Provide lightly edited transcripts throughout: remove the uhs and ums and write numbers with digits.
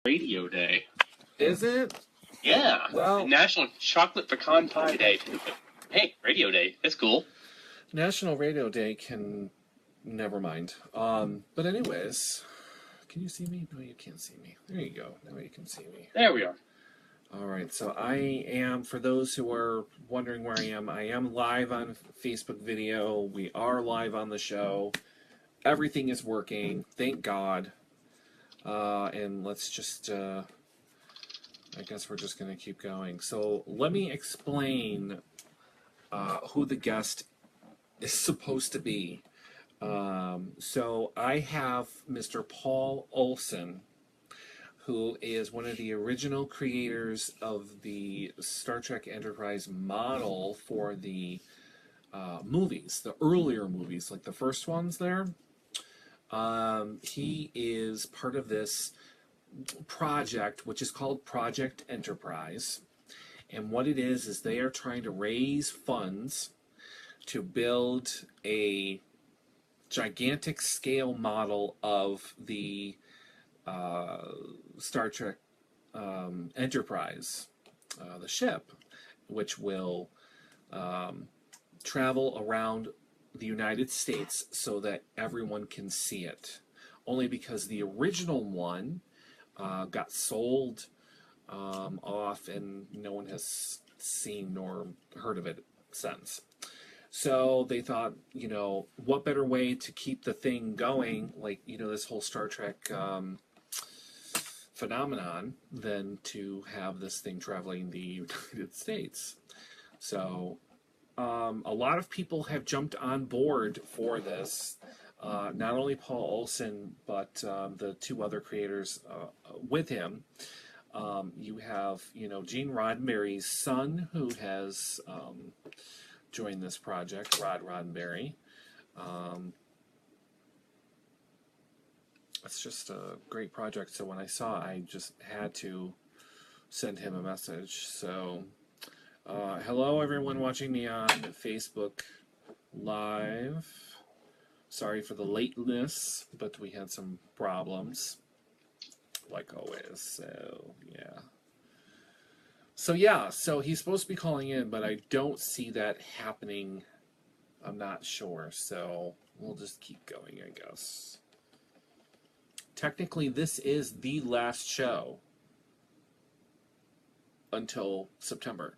Radio Day. Is it? Yeah. Well, National Chocolate Pecan Pie Day, too. But hey, Radio Day. That's cool. National Radio Day can... Never mind. But anyways, can you see me? No, you can't see me. There you go. Now you can see me. There we are. All right. So I am, for those who are wondering where I am live on Facebook video. We are live on the show. Everything is working. Thank God. And let's just... I guess we're just going to keep going. So let me explain who the guest is supposed to be. So I have Mr. Paul Olson, who is one of the original creators of the Star Trek Enterprise model for the movies, the earlier movies, like the first ones there. He is part of this project, which is called Project Enterprise. And what it is they are trying to raise funds to build a gigantic scale model of the Star Trek Enterprise, the ship, which will travel around the United States so that everyone can see it. Only because the original one got sold off and no one has seen nor heard of it since. So they thought, what better way to keep the thing going, like, this whole Star Trek phenomenon, than to have this thing traveling the United States. So a lot of people have jumped on board for this. Not only Paul Olson, but the two other creators with him. You have, Gene Roddenberry's son, who has joined this project, Rod Roddenberry. It's just a great project. So when I saw it, I just had to send him a message. So, hello everyone watching me on Facebook Live. Sorry for the lateness, but we had some problems, like always. So he's supposed to be calling in, but I don't see that happening. I'm not sure, so we'll just keep going, I guess. Technically, this is the last show until September.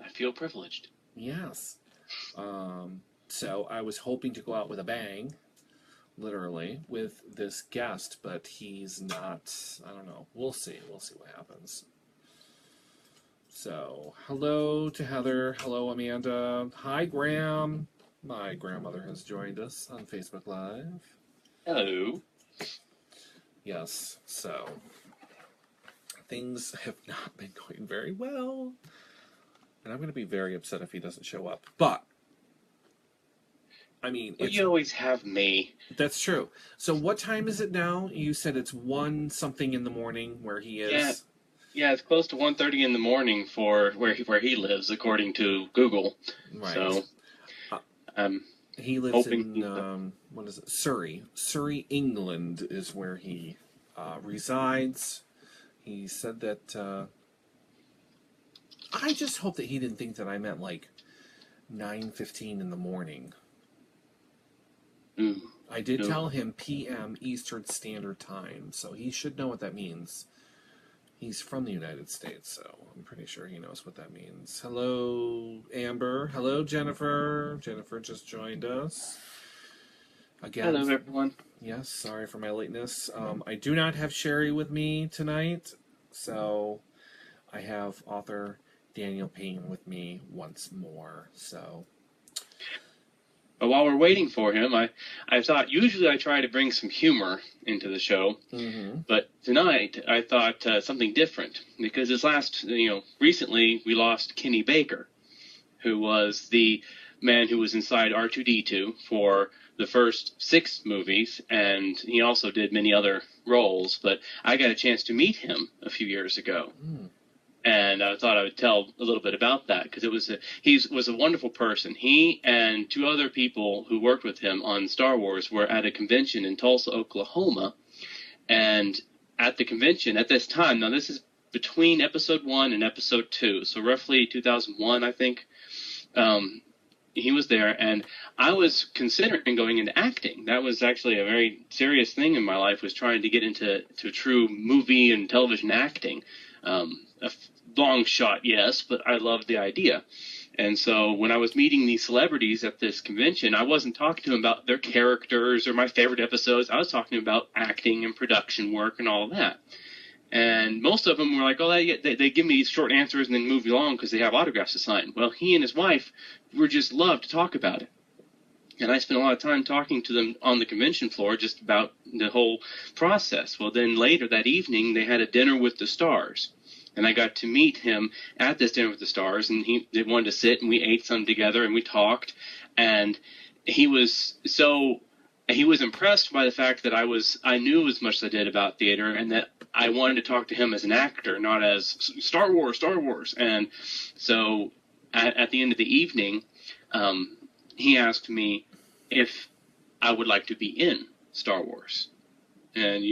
I feel privileged. Yes. So I was hoping to go out with a bang, literally, with this guest, but he's not. I don't know. We'll see. We'll see what happens. So, hello to Heather. Hello, Amanda. Hi, Graham. My grandmother has joined us on Facebook Live. Hello. Yes, so things have not been going very well. And I'm going to be very upset if he doesn't show up. But I mean, well, you always have me. That's true. So what time is it now? You said it's 1 something in the morning where he is. Yeah, it's close to 1:30 in the morning for where he lives, according to Google. Right. So, he lives in what is it? Surrey. Surrey, England is where he resides. He said that. I just hope that he didn't think that I meant like 9:15 in the morning. I did tell him PM Eastern Standard Time, so he should know what that means. He's from the United States, so I'm pretty sure he knows what that means. Hello, Amber. Hello, Jennifer. Jennifer just joined us. Again. Hello, everyone. Yes, sorry for my lateness. I do not have Sherri with me tonight, so I have author Daniel Payne with me once more, so... But while we're waiting for him, I thought, usually I try to bring some humor into the show, but tonight I thought something different, because recently we lost Kenny Baker, who was the man who was inside R2-D2 for the first 6 movies, and he also did many other roles, but I got a chance to meet him a few years ago. And I thought I would tell a little bit about that, because he was a wonderful person. He and 2 other people who worked with him on Star Wars were at a convention in Tulsa, Oklahoma, And at the convention at this time, now this is between episode 1 and episode 2, so roughly 2001, I think. He was there, and I was considering going into acting. That was actually a very serious thing in my life, was trying to get into true movie and television acting. A long shot, yes, but I loved the idea. And so when I was meeting these celebrities at this convention, I wasn't talking to them about their characters or my favorite episodes. I was talking about acting and production work and all of that. And most of them were like, oh, they give me short answers and then move along because they have autographs to sign. Well, he and his wife were just loved to talk about it. And I spent a lot of time talking to them on the convention floor just about the whole process. Well, then later that evening, they had a dinner with the stars. And I got to meet him at this dinner with the stars, and they wanted to sit, and we ate some together, and we talked. And he was impressed by the fact that I knew as much as I did about theater, and that I wanted to talk to him as an actor, not as Star Wars. And so at the end of the evening, he asked me if I would like to be in Star Wars. And,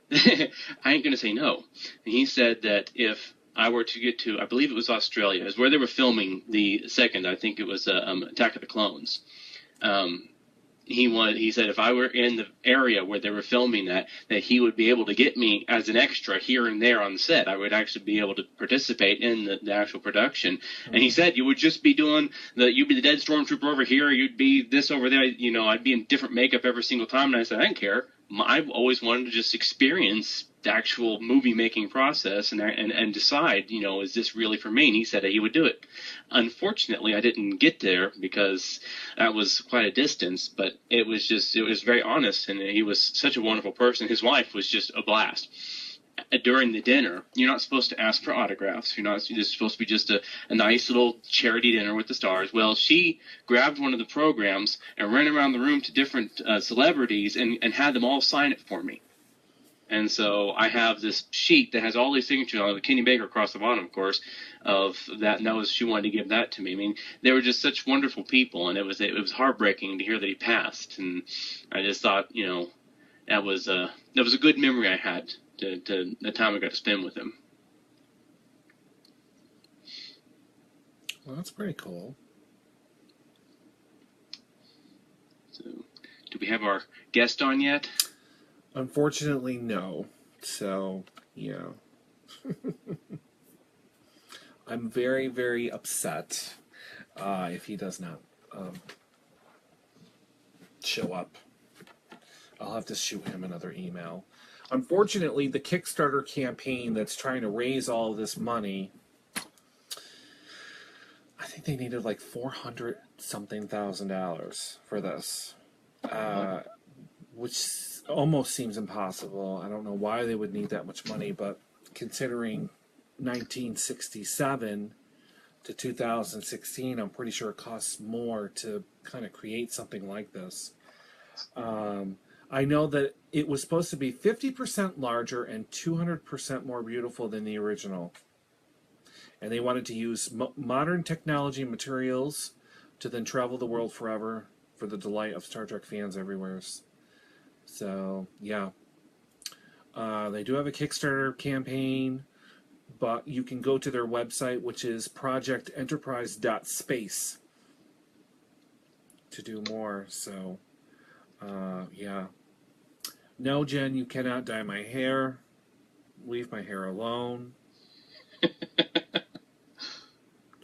I ain't going to say no. And he said that if I were to get to, I believe it was Australia, is where they were filming the second, I think it was Attack of the Clones. He said if I were in the area where they were filming that he would be able to get me as an extra here and there on the set. I would actually be able to participate in the actual production. Mm-hmm. And he said you would just be you'd be the dead stormtrooper over here, you'd be this over there, I'd be in different makeup every single time. And I said, I don't care. I've always wanted to just experience the actual movie making process and decide, is this really for me? And he said that he would do it. Unfortunately, I didn't get there because that was quite a distance, but it was very honest, and he was such a wonderful person. His wife was just a blast. During the dinner, you're not supposed to ask for autographs. It's supposed to be just a nice little charity dinner with the stars. Well, she grabbed one of the programs and ran around the room to different celebrities and had them all sign it for me. And so I have this sheet that has all these signatures on it, Kenny Baker across the bottom, of course, of that. And she wanted to give that to me. I mean, they were just such wonderful people, and it was heartbreaking to hear that he passed. And I just thought, that was a good memory I had to the time I got to spend with him. Well, that's pretty cool. So, do we have our guest on yet? Unfortunately, no. So, yeah. I'm very, very upset if he does not show up. I'll have to shoot him another email. Unfortunately, the Kickstarter campaign that's trying to raise all this money, I think they needed like $400-something thousand for this, which almost seems impossible. I don't know why they would need that much money, but considering 1967 to 2016, I'm pretty sure it costs more to kind of create something like this. I know that it was supposed to be 50% larger and 200% more beautiful than the original. And they wanted to use modern technology and materials to then travel the world forever for the delight of Star Trek fans everywhere. So, yeah. They do have a Kickstarter campaign, but you can go to their website, which is projectenterprise.space, to do more. So, yeah. No, Jen, you cannot dye my hair. Leave my hair alone.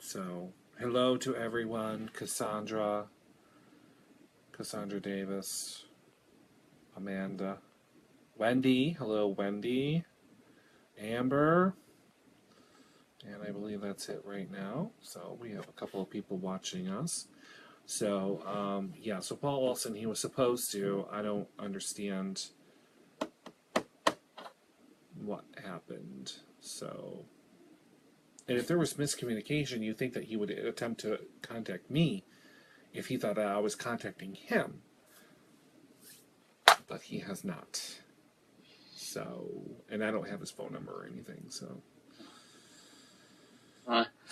So, hello to everyone. Cassandra Davis, Amanda, Wendy. Hello, Wendy. Amber. And I believe that's it right now. So, we have a couple of people watching us. So, yeah, so Paul Olsen, he was supposed to. I don't understand what happened. So, and if there was miscommunication, you think that he would attempt to contact me if he thought I was contacting him. But he has not. So, and I don't have his phone number or anything, so.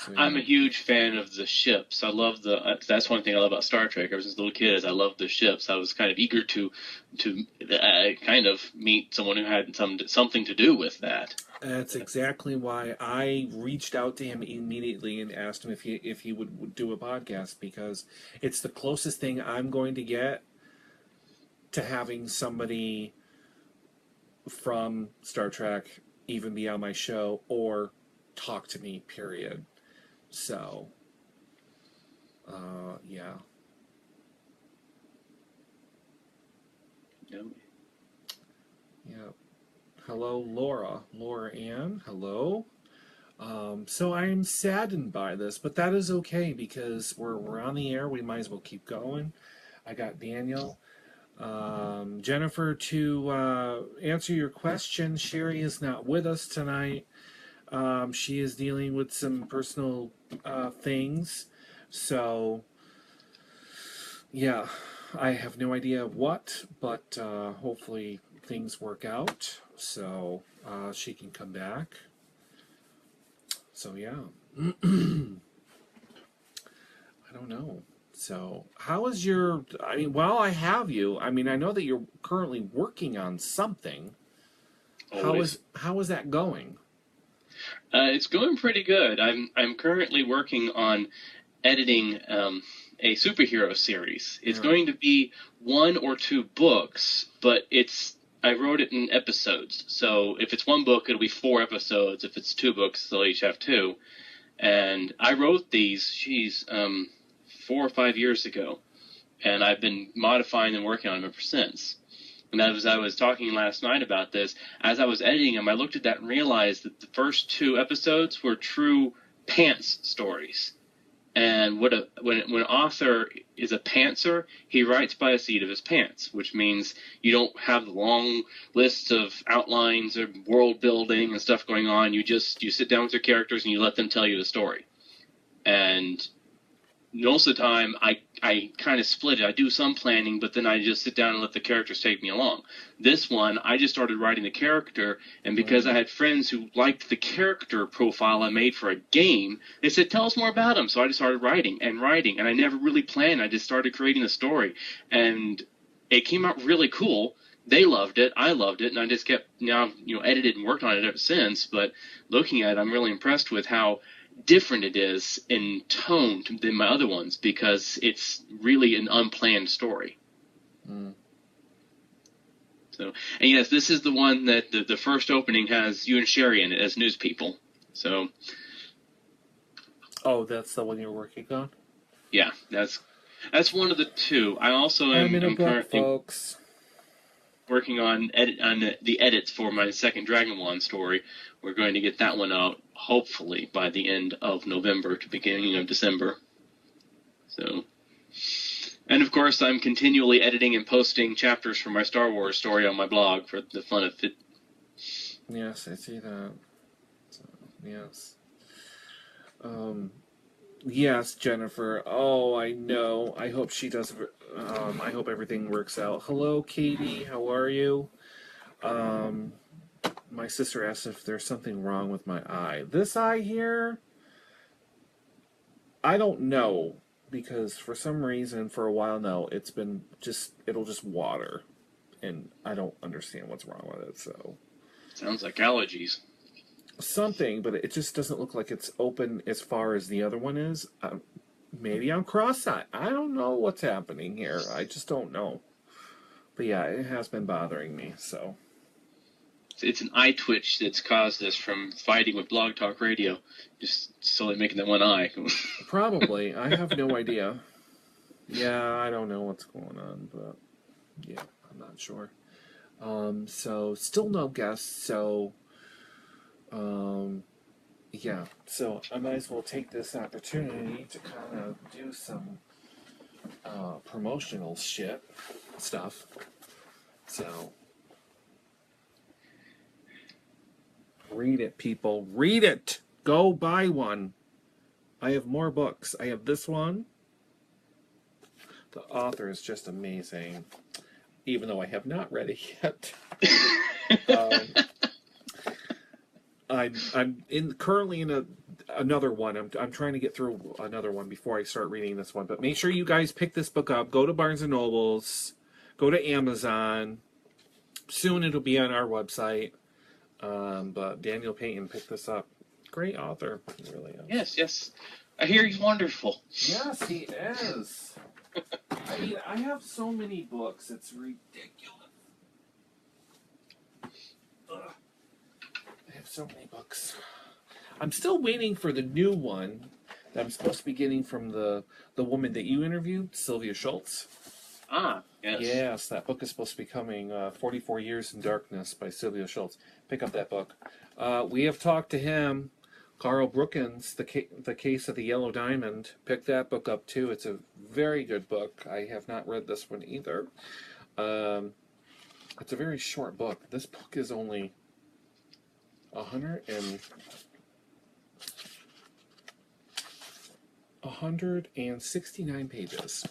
So, I'm a huge fan of the ships. I love that's one thing I love about Star Trek. Ever since a little kid, is I love the ships. I was kind of eager to kind of meet someone who had something to do with that. That's exactly why I reached out to him immediately and asked him if he would do a podcast, because it's the closest thing I'm going to get to having somebody from Star Trek even be on my show or talk to me, period. So, yeah. Yep. Yeah. Hello, Laura. Laura Ann, hello. So I'm saddened by this, but that is okay because we're on the air. We might as well keep going. I got Daniel. Jennifer, to answer your question, Sherri is not with us tonight. She is dealing with some personal things. So, yeah, I have no idea what, but hopefully things work out so she can come back. So, yeah. I don't know. So, how is your... I mean, while I have you, I mean, I know that you're currently working on something. Always. How is that going? It's going pretty good. I'm currently working on editing a superhero series. It's going to be 1 or 2 books, but I wrote it in episodes. So if it's 1 book, it'll be 4 episodes. If it's 2 books, they'll each have 2. And I wrote these, 4 or 5 years ago, and I've been modifying and working on them ever since. And as I was talking last night about this, as I was editing them, I looked at that and realized that the first 2 episodes were true pants stories. And when an author is a pantser, he writes by the seat of his pants, which means you don't have long lists of outlines or world building and stuff going on. You sit down with your characters and you let them tell you the story. And most of the time, I kind of split it. I do some planning, but then I just sit down and let the characters take me along. This one, I just started writing the character, and because I had friends who liked the character profile I made for a game, they said, tell us more about him. So I just started writing, and I never really planned. I just started creating the story, and it came out really cool. They loved it, I loved it, and I just kept edited and worked on it ever since. But looking at it, I'm really impressed with how different it is in tone than my other ones, because it's really an unplanned story. So, and yes, this is the one that the first opening has you and Sherri in it as news people. So, oh, that's the one you're working on? Yeah, that's one of the 2. I also am currently folks. working on the edits for my second Dragonwan story. We're going to get that one out hopefully by the end of November to beginning of December. So, and of course, I'm continually editing and posting chapters for my Star Wars story on my blog for the fun of it. Yes, I see that. So, yes. Yes, Jennifer. Oh, I know. I hope she does. I hope everything works out. Hello, Katie. How are you? My sister asked if there's something wrong with my eye. This eye here, I don't know, because for some reason, for a while now, it'll just water, and I don't understand what's wrong with it. So sounds like allergies. Something, but it just doesn't look like it's open as far as the other one is. Maybe I'm cross-eyed. I don't know what's happening here. I just don't know. But yeah, it has been bothering me, so. It's an eye twitch that's caused this from fighting with Blog Talk Radio. Just slowly making that one eye. Probably. I have no idea. Yeah, I don't know what's going on, but yeah, I'm not sure. So, still no guests, so... yeah, so I might as well take this opportunity to kind of do some promotional stuff. So, read it, people. Read it! Go buy one. I have more books. I have this one. The author is just amazing, even though I have not read it yet. I'm currently in another one. I'm trying to get through another one before I start reading this one. But make sure you guys pick this book up. Go to Barnes and Nobles. Go to Amazon. Soon it'll be on our website. But Daniel Payton picked this up. Great author. He really is. Yes, yes. I hear he's wonderful. Yes, he is. I mean, I have so many books. It's ridiculous. Ugh. I have so many books. I'm still waiting for the new one that I'm supposed to be getting from the woman that you interviewed, Sylvia Schultz. Ah, yes. Yes, that book is supposed to be coming, 44 Years in Darkness by Sylvia Schultz. Pick up that book. We have talked to him, Carl Brookins, the Case of the Yellow Diamond. Pick that book up, too. It's a very good book. I have not read this one either. It's a very short book. This book is only 169 pages.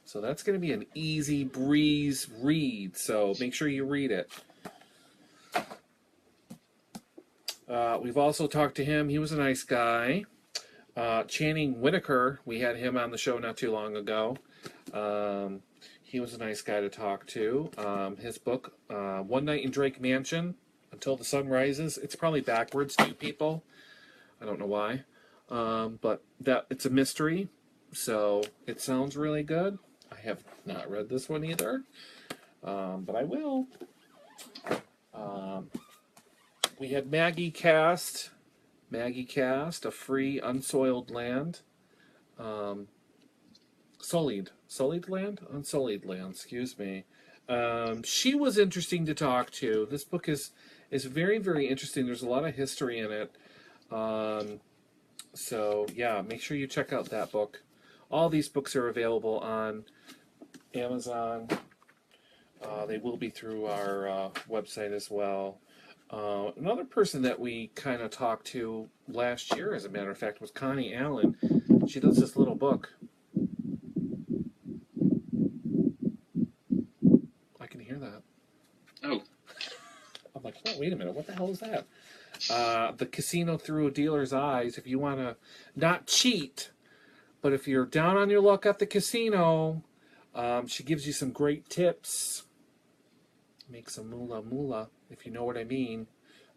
So that's going to be an easy breeze read. So make sure you read it. We've also talked to him. He was a nice guy. Channing Whitaker, we had him on the show not too long ago. He was a nice guy to talk to. His book, One Night in Drake Mansion, Until the Sun Rises. It's probably backwards to you people. I don't know why. But it's a mystery. So it sounds really good. I have not read this one either, but I will. We had Maggie Cast, A Free Unsoiled Land, Sullied Land, Unsullied Land. Excuse me. She was interesting to talk to. This book is very, very interesting. There's a lot of history in it. So yeah, make sure you check out that book. All these books are available on Amazon. They will be through our website as well. Another person that we kind of talked to last year, as a matter of fact, was Connie Allen. She does this little book. I can hear that. Oh. I'm like, oh, wait a minute. What the hell is that? The Casino Through a Dealer's Eyes. If you want to not cheat, but if you're down on your luck at the casino, she gives you some great tips. Make some moolah, if you know what I mean.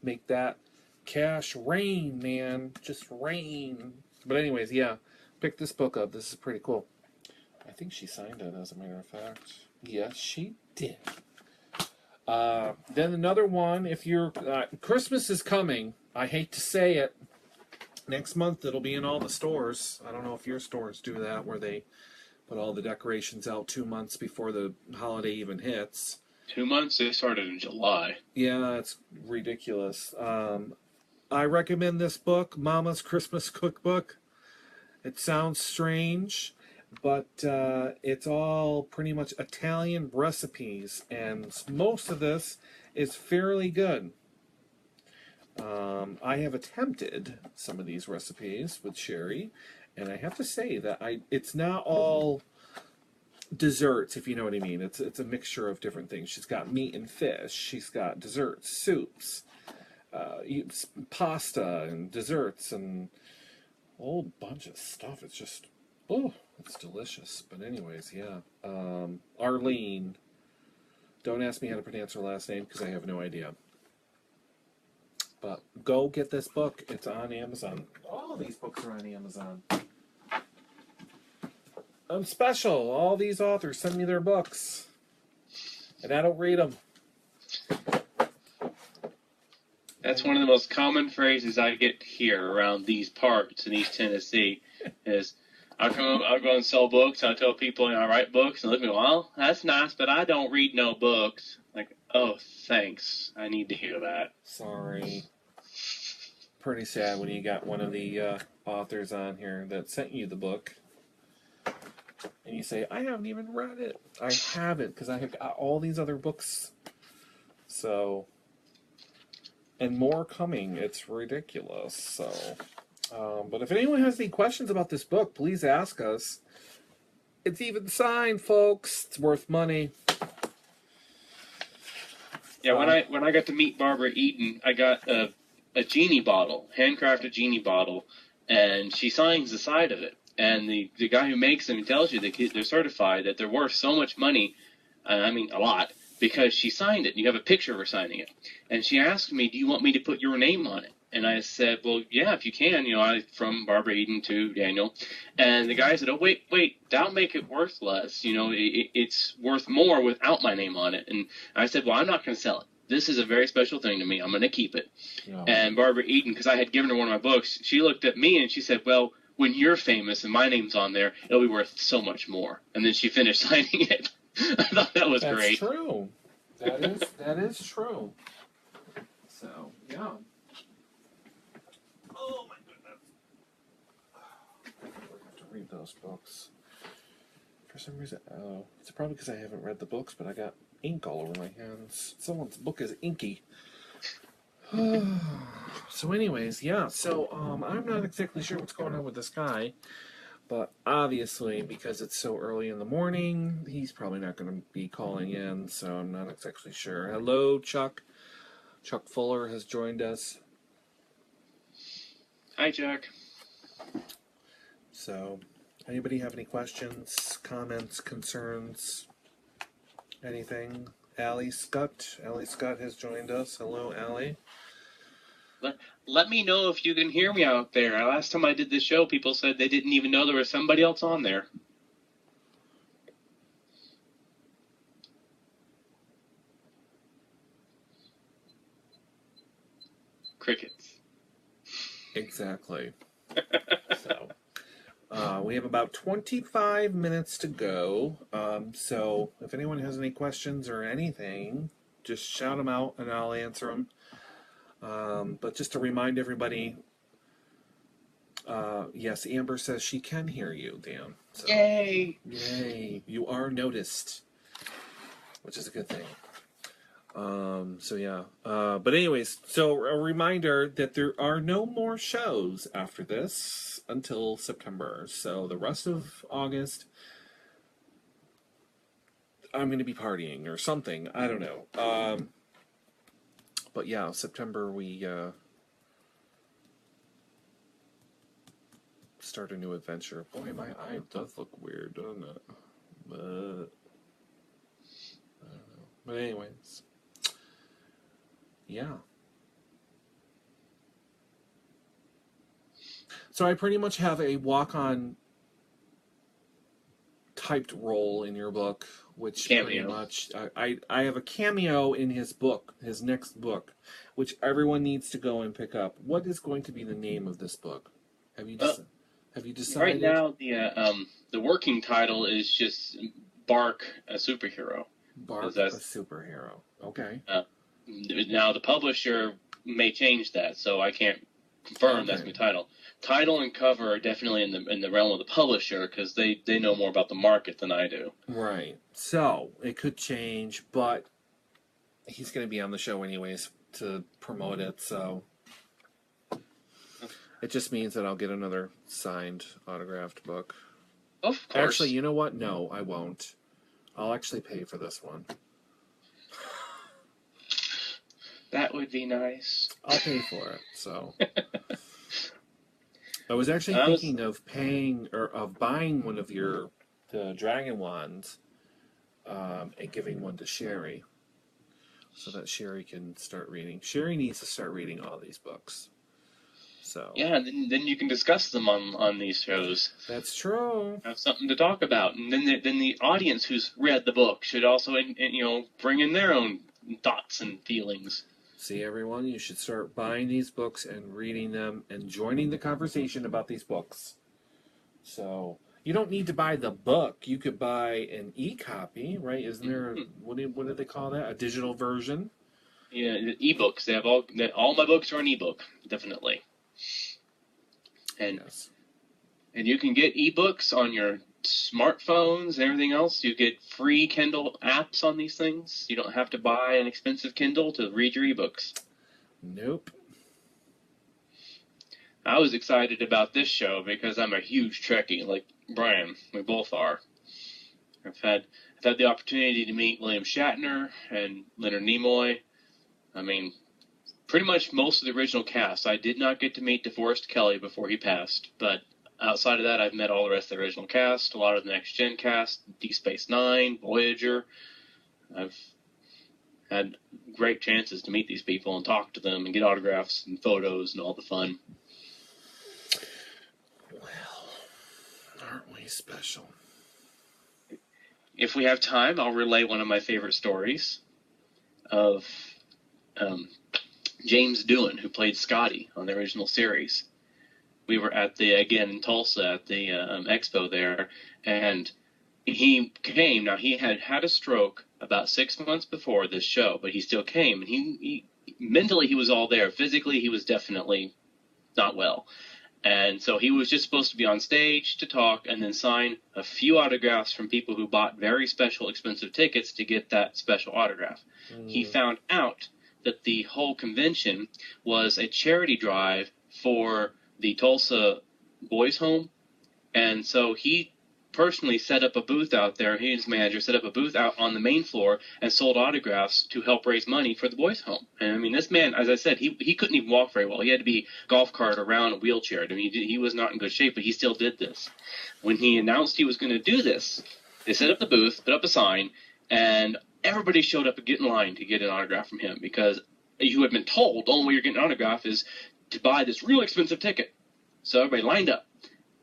Make that cash rain, man. Just rain. But anyways, yeah. Pick this book up. This is pretty cool. I think she signed it, as a matter of fact. Yes, she did. Then another one, if you're... Christmas is coming. I hate to say it. Next month, it'll be in all the stores. I don't know if your stores do that, where they put all the decorations out 2 months before the holiday even hits. 2 months? They started in July. Yeah, it's ridiculous. I recommend this book, Mama's Christmas Cookbook. It sounds strange, but it's all pretty much Italian recipes, and most of this is fairly good. I have attempted some of these recipes with Sherri, and I have to say that it's not all desserts, if you know what I mean. It's a mixture of different things. She's got meat and fish. She's got desserts, soups, pasta, and desserts, and a whole bunch of stuff. It's just, oh, it's delicious. But anyways, yeah. Arlene. Don't ask me how to pronounce her last name, because I have no idea. But go get this book. It's on Amazon. All these books are on Amazon. I'm special. All these authors send me their books. And I don't read them. That's one of the most common phrases I get here around these parts in East Tennessee is, I'll go and sell books. I'll tell people I write books, and they'll be, well, that's nice, but I don't read no books. Like, oh, thanks. I need to hear that. Sorry. Pretty sad when you got one of the authors on here that sent you the book, and you say, I haven't even read it. I haven't, because I have got all these other books. So, and more coming. It's ridiculous. So, but if anyone has any questions about this book, please ask us. It's even signed, folks. It's worth money. Yeah, when I got to meet Barbara Eden, I got a genie bottle, handcrafted genie bottle, and she signs the side of it. And the guy who makes them tells you they're certified, that they're worth so much money, I mean a lot, because she signed it. You have a picture of her signing it. And she asked me, do you want me to put your name on it? And I said, well, yeah, if you can, from Barbara Eden to Daniel. And the guy said, oh, wait, that'll make it worth less. It's worth more without my name on it. And I said, well, I'm not going to sell it. This is a very special thing to me. I'm going to keep it. Oh. And Barbara Eden, because I had given her one of my books, she looked at me and she said, well, when you're famous and my name's on there, it'll be worth so much more. And then she finished signing it. I thought that was great. That's true. That is true. So, yeah. Oh my goodness. I have to read those books. For some reason, it's probably because I haven't read the books, but I got ink all over my hands. Someone's book is inky. So anyways, yeah, so I'm not exactly sure what's going on with this guy, but obviously, because it's so early in the morning, he's probably not going to be calling in, so I'm not exactly sure. Hello, Chuck. Chuck Fuller has joined us. Hi, Chuck. So, anybody have any questions, comments, concerns, anything? Allie Scott has joined us. Hello, Allie. Let me know if you can hear me out there. Last time I did this show, people said they didn't even know there was somebody else on there. Crickets. Exactly. So, we have about 25 minutes to go. So, if anyone has any questions or anything, just shout them out and I'll answer them. But just to remind everybody, yes, Amber says she can hear you, Dan. So, Yay! Yay! You are noticed, which is a good thing. So yeah. But anyways, so a reminder that there are no more shows after this until September. So the rest of August, I'm going to be partying or something. I don't know. But yeah, September we start a new adventure. Boy, my eye does look weird, doesn't it? But I don't know. But anyways, yeah. So I pretty much have a walk-on typed role in your book, which cameo. Pretty much I have a cameo in his book, his next book, which everyone needs to go and pick up. What is going to be the name of this book? Have you decided? Right now, the working title is just Bark, a Superhero. Bark, a Superhero. Okay. Now the publisher may change that, so I can't confirm that's my title. Title and cover are definitely in the realm of the publisher because they know more about the market than I do. Right. So it could change, but he's going to be on the show anyways to promote it. So it just means that I'll get another signed, autographed book. Of course. Actually, you know what? No, I won't. I'll actually pay for this one. That would be nice. I'll pay for it. So I was actually thinking of paying or of buying one of the dragon wands and giving one to Sherri so that Sherri can start reading. Sherri needs to start reading all these books. So yeah, then you can discuss them on these shows. That's true. Have something to talk about, and then the audience who's read the book should also bring in their own thoughts and feelings. See, everyone, you should start buying these books and reading them and joining the conversation about these books. So you don't need to buy the book. You could buy an e-copy, right? Isn't there? What do they call that? A digital version? Yeah, e-books. They have all my books are an e-book, definitely. And yes. And you can get ebooks on your smartphones and everything else. You get free Kindle apps on these things. You don't have to buy an expensive Kindle to read your ebooks. Nope. I was excited about this show because I'm a huge Trekkie, like Brian. We both are. I've had the opportunity to meet William Shatner and Leonard Nimoy. I mean, pretty much most of the original cast. I did not get to meet DeForest Kelley before he passed, but outside of that, I've met all the rest of the original cast, a lot of the Next Gen cast, Deep Space Nine, Voyager. I've had great chances to meet these people and talk to them and get autographs and photos and all the fun. Well, aren't we special? If we have time, I'll relay one of my favorite stories of James Doohan, who played Scotty on the original series. We were again in Tulsa at the expo there, and he came. Now, he had a stroke about 6 months before this show, but he still came, and he mentally he was all there. Physically, he was definitely not well. And so he was just supposed to be on stage to talk and then sign a few autographs from people who bought very special, expensive tickets to get that special autograph. He found out that the whole convention was a charity drive for the Tulsa Boys Home. And so he personally set up a booth out there. He and his manager set up a booth out on the main floor and sold autographs to help raise money for the boys' home. And I mean, this man, as I said, he couldn't even walk very well. He had to be golf cart around a wheelchair. I mean, he was not in good shape, but he still did this. When he announced he was going to do this, they set up the booth, put up a sign, and everybody showed up to get in line to get an autograph from him, because you had been told the only way you're getting an autograph is to buy this real expensive ticket. So everybody lined up,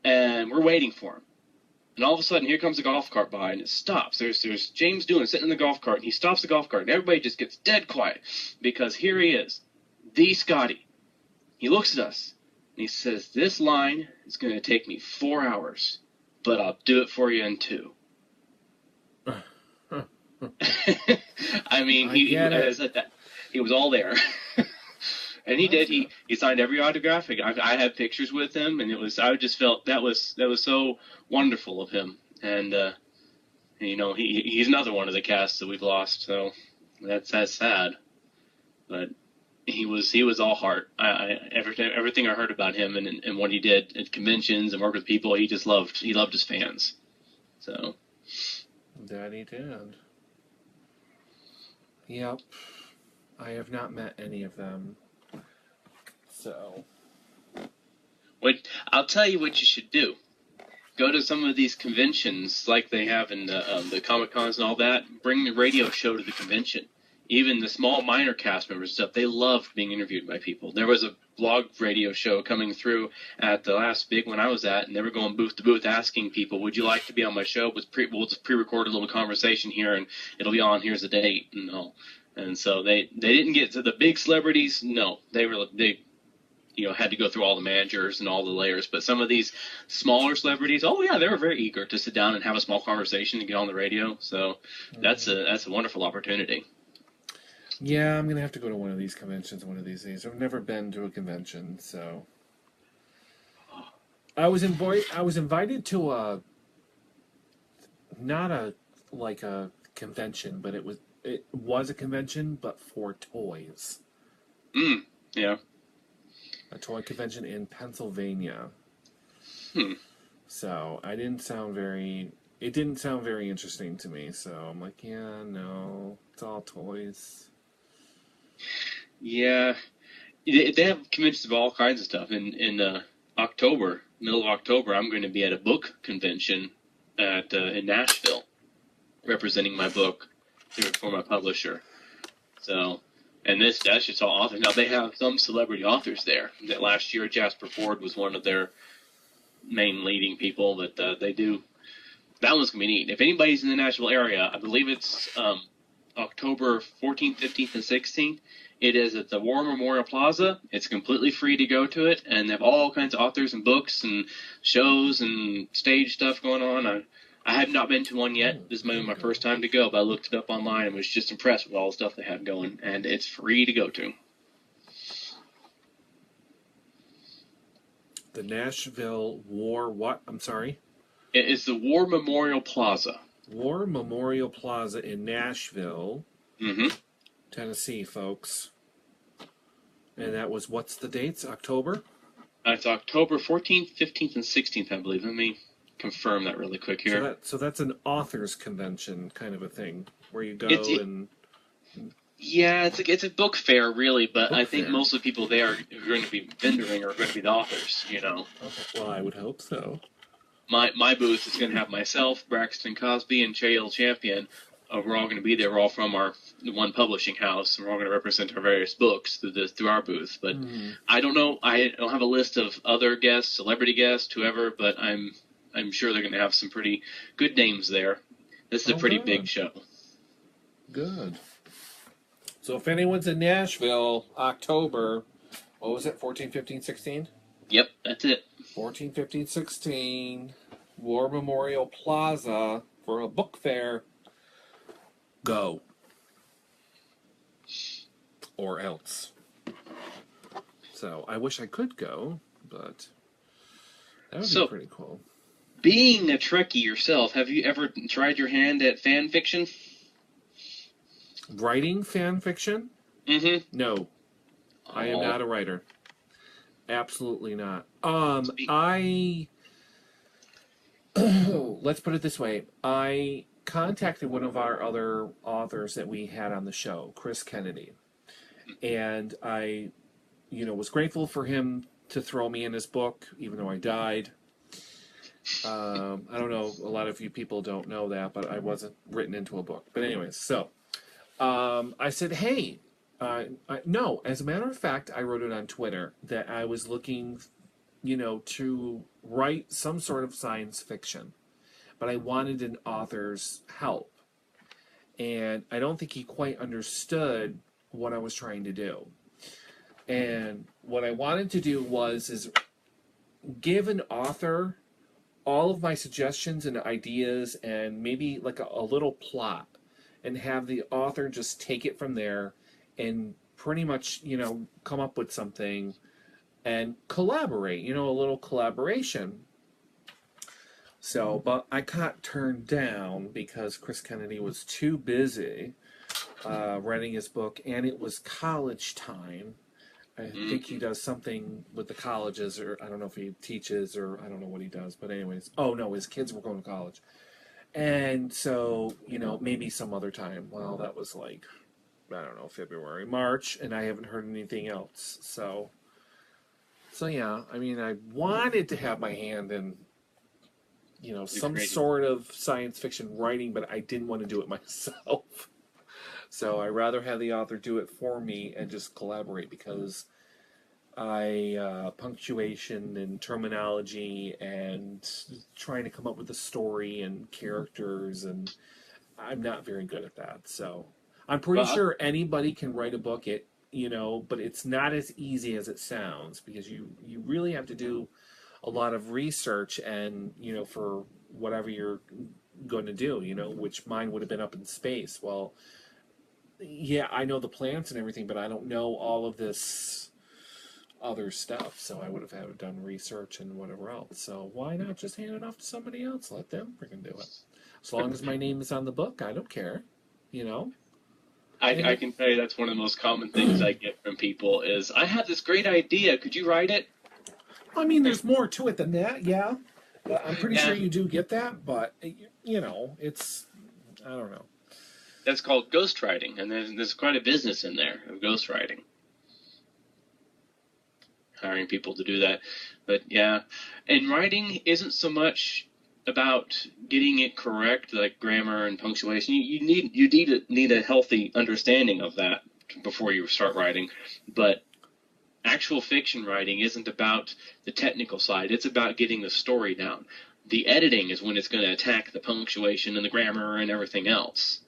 and we're waiting for him. And all of a sudden, here comes a golf cart by, and it stops. There's James Doohan sitting in the golf cart, and he stops the golf cart, and everybody just gets dead quiet, because here he is, the Scotty. He looks at us, and he says, "This line is going to take me 4 hours, but I'll do it for you in 2." I mean, he was all there. And he did. He signed every autograph. I had pictures with him, and I just felt that was so wonderful of him. And you know, he's another one of the casts that we've lost. So that's sad. But he was all heart. Everything I heard about him and what he did at conventions and worked with people, he loved his fans. So that he did. Yep. I have not met any of them. So, I'll tell you what you should do. Go to some of these conventions like they have in the Comic-Cons and all that. Bring the radio show to the convention. Even the small minor cast members and stuff, they loved being interviewed by people. There was a blog radio show coming through at the last big one I was at, and they were going booth to booth asking people, "Would you like to be on my show? We'll just pre-record a little conversation here, and it'll be on. Here's the date." And all. And so they didn't get to the big celebrities. No, they had to go through all the managers and all the layers. But some of these smaller celebrities, oh yeah, they were very eager to sit down and have a small conversation and get on the radio. So that's a wonderful opportunity. Yeah, I'm gonna have to go to one of these conventions one of these days. I've never been to a convention, so I was invited to not a convention, but it was a convention, but for toys. Yeah. A toy convention in Pennsylvania. So it didn't sound very interesting to me. So I'm like, yeah, no, it's all toys. Yeah, they have conventions of all kinds of stuff. In October, middle of October, I'm going to be at a book convention in Nashville, representing my book for my publisher. So, and that's just all authors. Now, they have some celebrity authors there. That last year, Jasper Ford was one of their main leading people that they do. That one's going to be neat. If anybody's in the Nashville area, I believe it's October 14th, 15th, and 16th. It is at the War Memorial Plaza. It's completely free to go to it, and they have all kinds of authors and books and shows and stage stuff going on. I have not been to one yet. This is my first time to go, but I looked it up online and was just impressed with all the stuff they have going, and it's free to go to. The Nashville War what? I'm sorry? It is the War Memorial Plaza. War Memorial Plaza in Nashville, Mm-hmm. Tennessee, folks. And that was, what's the dates? October? It's October 14th, 15th, and 16th, I believe. Let me confirm that really quick here. So that's an authors convention kind of a thing, where you go Yeah, it's a book fair, really, but Book I think fair. most of the people there who are going to be vendoring are going to be the authors, you know. Okay. Well, I would hope so. My booth is going to have myself, Braxton Cosby, and Chael Champion. We're all going to be there. We're all from our one publishing house, and we're all going to represent our various books through our booth. But I don't know. I don't have a list of other guests, celebrity guests, whoever. But I'm sure they're going to have some pretty good names there. This is a pretty big show. Good. So if anyone's in Nashville, October, what was it, 14, 15, 16? Yep, that's it. 14, 15, 16, War Memorial Plaza for a book fair. Go. Or else. So I wish I could go, but that would be pretty cool. Being a Trekkie yourself, have you ever tried your hand at fan fiction? Writing fan fiction? Mm-hmm. No. I am not a writer. Absolutely not. Let's put it this way. I contacted one of our other authors that we had on the show, Chris Kennedy. And I, was grateful for him to throw me in his book, even though I died. I don't know, a lot of you people don't know that, but I wasn't written into a book. But anyways, so I said, hey, no, as a matter of fact, I wrote it on Twitter that I was looking, to write some sort of science fiction, but I wanted an author's help. And I don't think he quite understood what I was trying to do. And what I wanted to do is give an author all of my suggestions and ideas and maybe like a little plot, and have the author just take it from there and pretty much, come up with something and collaborate, a little collaboration. So, but I got turned down because Chris Kennedy was too busy writing his book, and it was college time. I think he does something with the colleges, or I don't know if he teaches, or I don't know what he does. But anyways, oh no, his kids were going to college. And so, maybe some other time. Well, that was like, I don't know, February, March, and I haven't heard anything else. So yeah, I mean, I wanted to have my hand in, some sort of science fiction writing, but I didn't want to do it myself. So I rather have the author do it for me and just collaborate, because punctuation and terminology and trying to come up with a story and characters, and I'm not very good at that. So I'm pretty sure anybody can write a book, but it's not as easy as it sounds, because you really have to do a lot of research, and for whatever you're going to do, which mine would have been up in space. Well, yeah, I know the plants and everything, but I don't know all of this other stuff. So I would have had to done research and whatever else. So why not just hand it off to somebody else? Let them freaking do it. As long as my name is on the book, I don't care. I can tell you that's one of the most common things I get from people is, I have this great idea. Could you write it? I mean, there's more to it than that, yeah. I'm pretty sure you do get that, but, it's, I don't know. That's called ghostwriting, and there's quite a business in there of ghostwriting. Hiring people to do that. But yeah, and writing isn't so much about getting it correct, like grammar and punctuation. You need a healthy understanding of that before you start writing. But actual fiction writing isn't about the technical side. It's about getting the story down. The editing is when it's going to attack the punctuation and the grammar and everything else.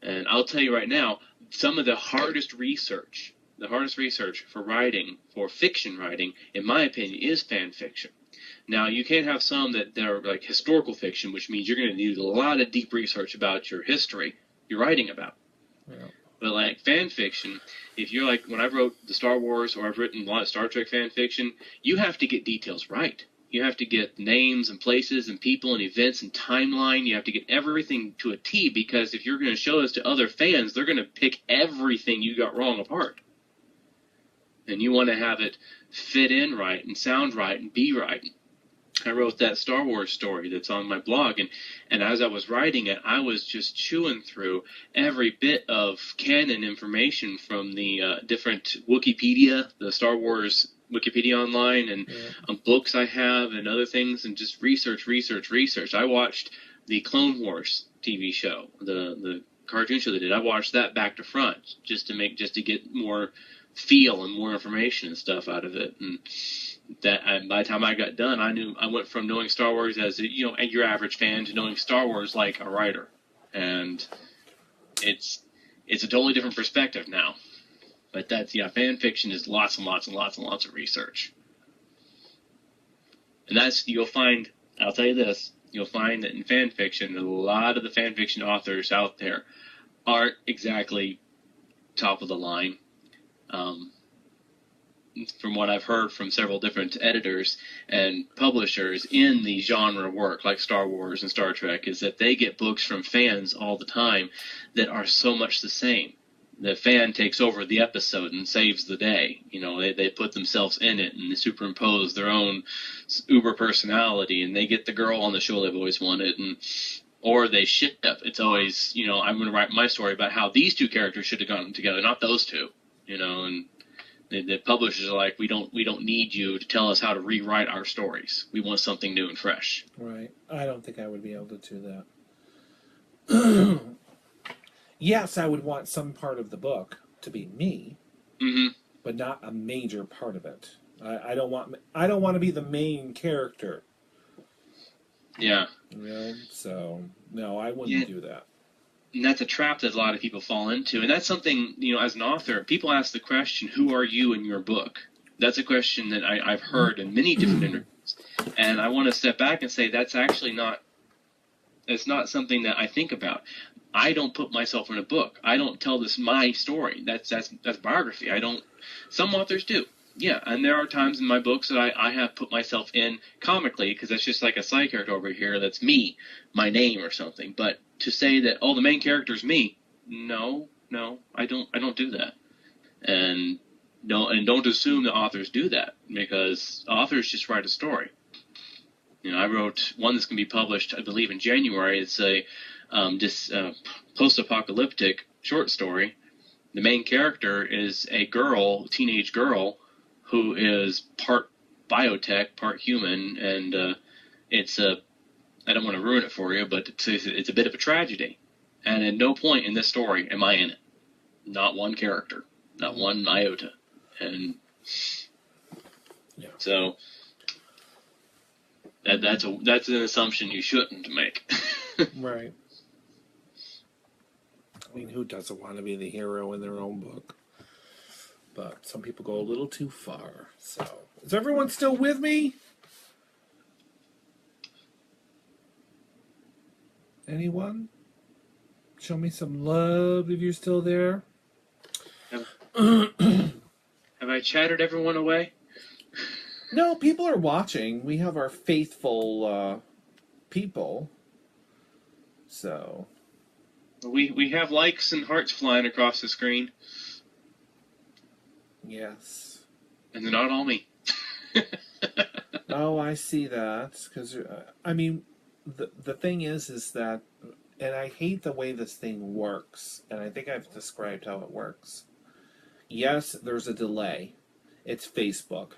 And I'll tell you right now, some of the hardest research for writing, for fiction writing, in my opinion, is fan fiction. Now, you can't have some that are like historical fiction, which means you're going to need a lot of deep research about your history you're writing about. Yeah. But like fan fiction, if you're like, when I wrote the Star Wars, or I've written a lot of Star Trek fan fiction, you have to get details right. You have to get names and places and people and events and timeline. You have to get everything to a T, because if you're going to show this to other fans, they're going to pick everything you got wrong apart. And you want to have it fit in right and sound right and be right. I wrote that Star Wars story that's on my blog, and as I was writing it, I was just chewing through every bit of canon information from the different Wikipedia, the Star Wars Wikipedia online, and books I have and other things, and just research. I watched the Clone Wars TV show, the cartoon show they did. I watched that back to front just to get more feel and more information and stuff out of it. And by the time I got done, I went from knowing Star Wars as your average fan to knowing Star Wars like a writer, and it's a totally different perspective now. But fan fiction is lots and lots and lots and lots of research, and I'll tell you this, you'll find that in fan fiction, a lot of the fan fiction authors out there aren't exactly top of the line. From what I've heard from several different editors and publishers in the genre work, like Star Wars and Star Trek, is that they get books from fans all the time that are so much the same. The fan takes over the episode and saves the day. They put themselves in it and they superimpose their own uber personality, and they get the girl on the show they've always wanted, or they ship up. It's always, I'm going to write my story about how these two characters should have gotten together, not those two, and the publishers are like, we don't need you to tell us how to rewrite our stories. We want something new and fresh. Right. I don't think I would be able to do that. Yes, I would want some part of the book to be me, but not a major part of it. I don't want to be the main character. Yeah. So no, I wouldn't do that. And that's a trap that a lot of people fall into. And that's something, as an author, people ask the question, who are you in your book? That's a question that I've heard in many different interviews. And I want to step back and say that's actually it's not something that I think about. I don't put myself in a book. I don't tell my story. That's biography. Some authors do. Yeah, and there are times in my books that I have put myself in comically, because that's just like a side character over here that's me, my name or something. But to say that, the main character is me, no, I don't do that. And don't assume that authors do that, because authors just write a story. I wrote one that's going to be published, I believe, in January. It's a post-apocalyptic short story. The main character is a teenage girl, who is part biotech, part human, and I don't want to ruin it for you, but it's a bit of a tragedy. And at no point in this story am I in it. Not one character, not one iota. And so that's an assumption you shouldn't make. Right. I mean, who doesn't want to be the hero in their own book? But some people go a little too far. So, is everyone still with me? Anyone? Show me some love if you're still there. Have I chattered everyone away? No, people are watching. We have our faithful people. So we have likes and hearts flying across the screen. Yes. And they're not all me. Oh, I see that. Because, I mean, the thing is that, and I hate the way this thing works, and I think I've described how it works. Yes, there's a delay. It's Facebook.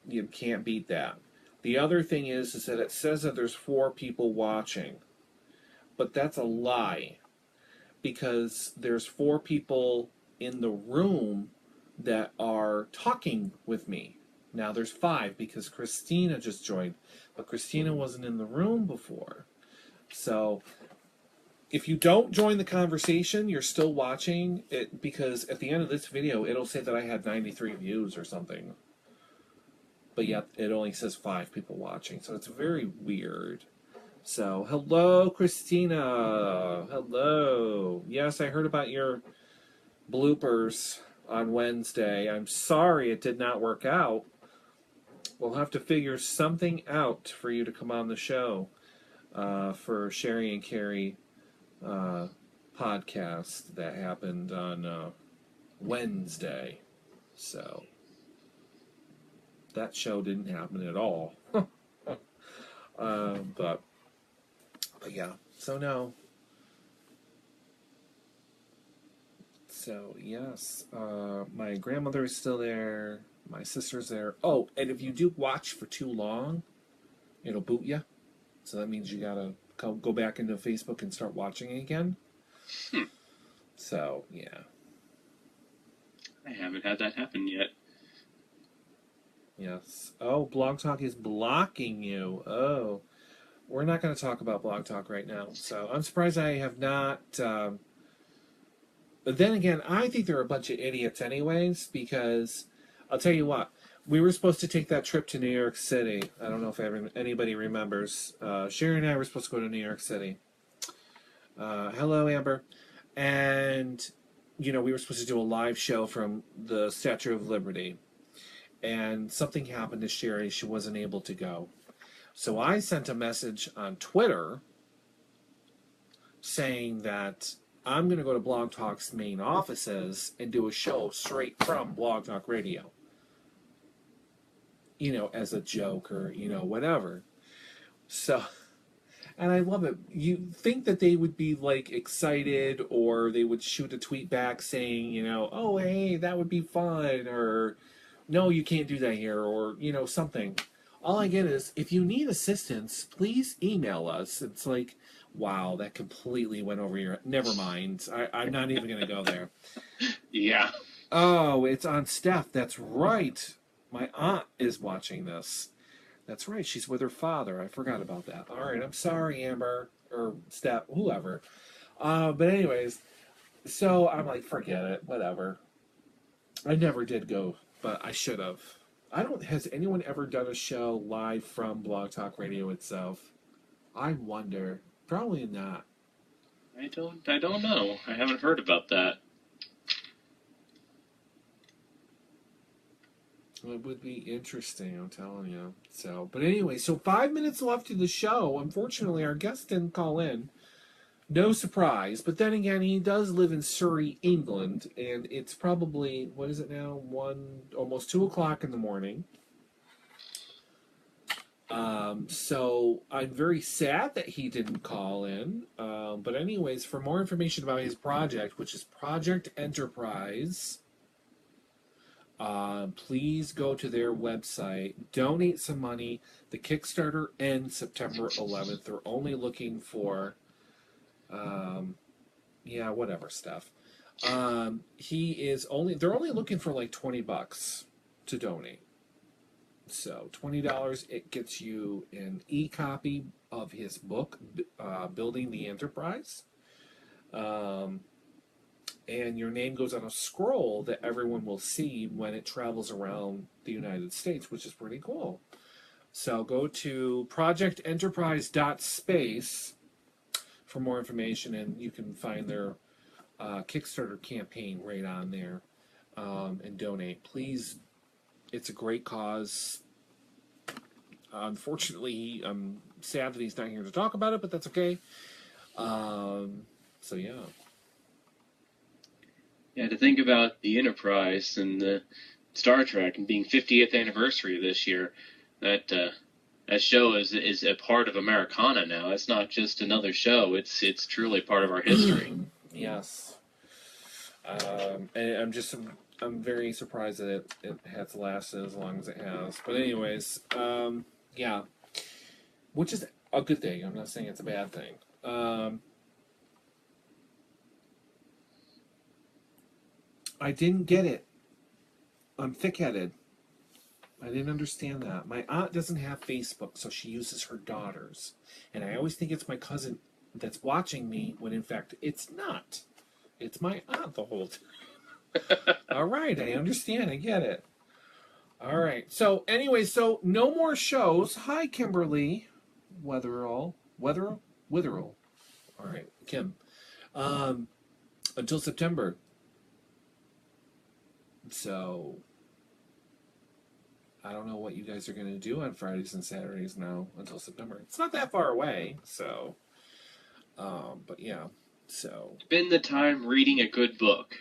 You can't beat that. The other thing is that it says that there's 4 people watching. But that's a lie. Because there's 4 people in the room that are talking with me. Now there's 5 because Christina just joined. But Christina wasn't in the room before. So if you don't join the conversation, you're still watching it, because at the end of this video, it'll say that I had 93 views or something. But yet it only says 5 people watching. So it's very weird. So, hello, Christina. Hello. Yes, I heard about your bloopers on Wednesday. I'm sorry it did not work out. We'll have to figure something out for you to come on the show for Sherri and Carrie podcast that happened on Wednesday. So, that show didn't happen at all. But yeah. So no. So yes, my grandmother is still there. My sister's there. Oh, and if you do watch for too long, it'll boot you. So that means you gotta go back into Facebook and start watching it again. So yeah. I haven't had that happen yet. Yes. Oh, Blog Talk is blocking you. Oh, we're not going to talk about Blog Talk right now. So I'm surprised I have not. But then again, I think they're a bunch of idiots, anyways, because I'll tell you what. We were supposed to take that trip to New York City. I don't know if anybody remembers. Sherri and I were supposed to go to New York City. Hello, Amber. And, we were supposed to do a live show from the Statue of Liberty. And something happened to Sherri. She wasn't able to go. So I sent a message on Twitter saying that I'm going to go to Blog Talk's main offices and do a show straight from Blog Talk Radio. As a joke or, whatever. So, and I love it. You think that they would be, excited, or they would shoot a tweet back saying, oh, hey, that would be fun, or no, you can't do that here, or, something. All I get is, if you need assistance, please email us. It's like, wow, that completely went over your... Never mind. I'm not even going to go there. Yeah. Oh, it's on Steph. That's right. My aunt is watching this. That's right. She's with her father. I forgot about that. All right. I'm sorry, Amber. Or Steph. Whoever. But anyways, so I'm like, forget it. Whatever. I never did go, but I should have. Has anyone ever done a show live from Blog Talk Radio itself? I wonder. Probably not. I don't know. I haven't heard about that. It would be interesting, I'm telling you. But anyway, so 5 minutes left to the show. Unfortunately, our guest didn't call in. No surprise. But then again, he does live in Surrey, England, and it's probably, what is it now? Almost 2 o'clock in the morning. So I'm very sad that he didn't call in. But anyways, for more information about his project, which is Project Enterprise, please go to their website, donate some money. The Kickstarter ends September 11th. They're only looking for, whatever stuff. They're only looking for like $20 to donate. So $20, it gets you an e-copy of his book, Building the Enterprise. And your name goes on a scroll that everyone will see when it travels around the United States, which is pretty cool. So go to projectenterprise.space for more information, and you can find their Kickstarter campaign right on there, and donate. Please, it's a great cause. Unfortunately, I'm sad that he's not here to talk about it, but that's okay. So yeah. Yeah, to think about the Enterprise and the Star Trek and being 50th anniversary this year, that show is a part of Americana now. It's not just another show. It's truly part of our history. Yes. And I'm very surprised that it has lasted as long as it has. But anyways, yeah, which is a good thing. I'm not saying it's a bad thing. I didn't get it. I'm thick-headed. I didn't understand that. My aunt doesn't have Facebook, so she uses her daughter's. And I always think it's my cousin that's watching me, when in fact it's not. It's my aunt the whole time. All right, I understand. I get it. All right. So anyway, no more shows. Hi, Kimberly. Witherall. All right, Kim. Until September. So I don't know what you guys are going to do on Fridays and Saturdays now until September. It's not that far away, so. But yeah, so. Spend the time reading a good book.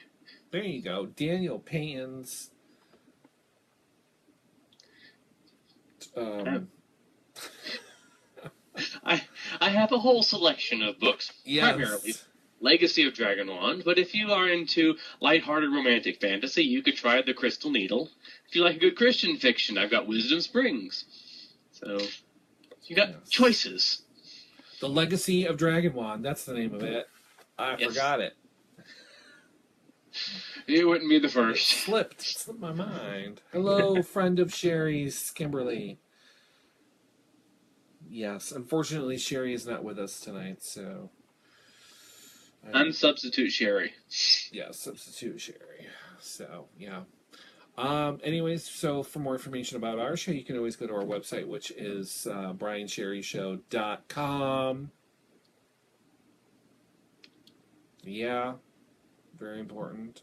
There you go. Daniel Payne's. I'm a whole selection of books, primarily Legacy of Dragonwand, but if you are into lighthearted romantic fantasy, you could try The Crystal Needle. If you like a good Christian fiction, I've got Wisdom Springs. So, you got choices. The Legacy of Dragonwand, that's the name of it. I forgot it. You wouldn't be the first. It slipped my mind. Hello, friend of Sherri's, Kimberly. Yes, unfortunately, Sherri is not with us tonight, so... I'm substitute Sherri. Yeah, substitute Sherri. So, yeah. Anyways, so for more information about our show, you can always go to our website, which is briansherryshow.com. Yeah, very important.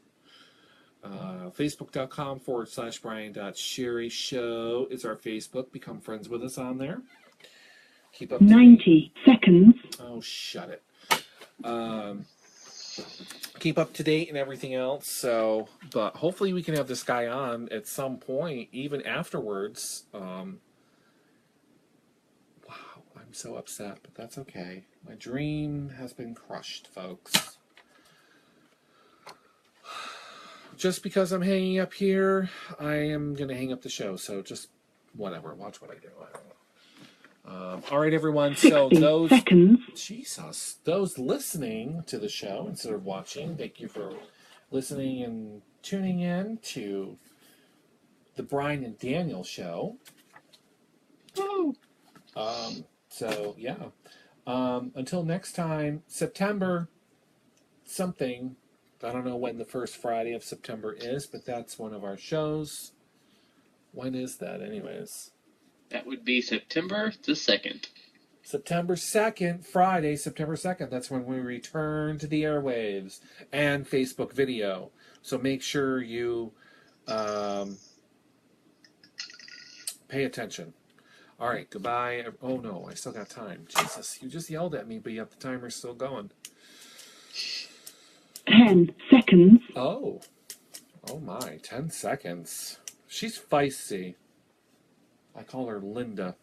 Facebook.com/Brian.Sherry Show is our Facebook. Become friends with us on there. Keep up 90 seconds. Oh, shut it. Keep up to date and everything else. So, but hopefully we can have this guy on at some point, even afterwards. Wow, I'm so upset, but that's okay. My dream has been crushed, folks. Just because I'm hanging up here, I am going to hang up the show. So just whatever. Watch what I do. I don't know. All right, everyone. So those listening to the show instead of watching, thank you for listening and tuning in to the Brian and Daniel show. Woo! So yeah. Until next time, September something. I don't know when the first Friday of September is, but that's one of our shows. When is that, anyways? That would be September the 2nd. September 2nd, Friday, September 2nd. That's when we return to the airwaves and Facebook video. So make sure you pay attention. All right, goodbye. Oh, no, I still got time. Jesus, you just yelled at me, but yet the timer's still going. 10 seconds. Oh my, 10 seconds. She's feisty. I call her Linda.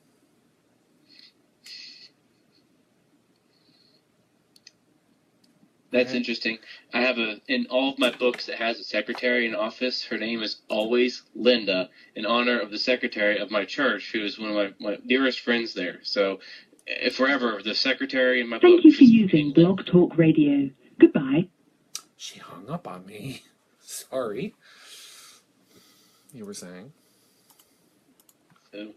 That's interesting. I have in all of my books, it has a secretary in office. Her name is always Linda, in honor of the secretary of my church, who is one of my dearest friends there. So, forever, the secretary in my book. Thank you for using Blog Talk Radio. Goodbye. She hung up on me. Sorry. You were saying? So.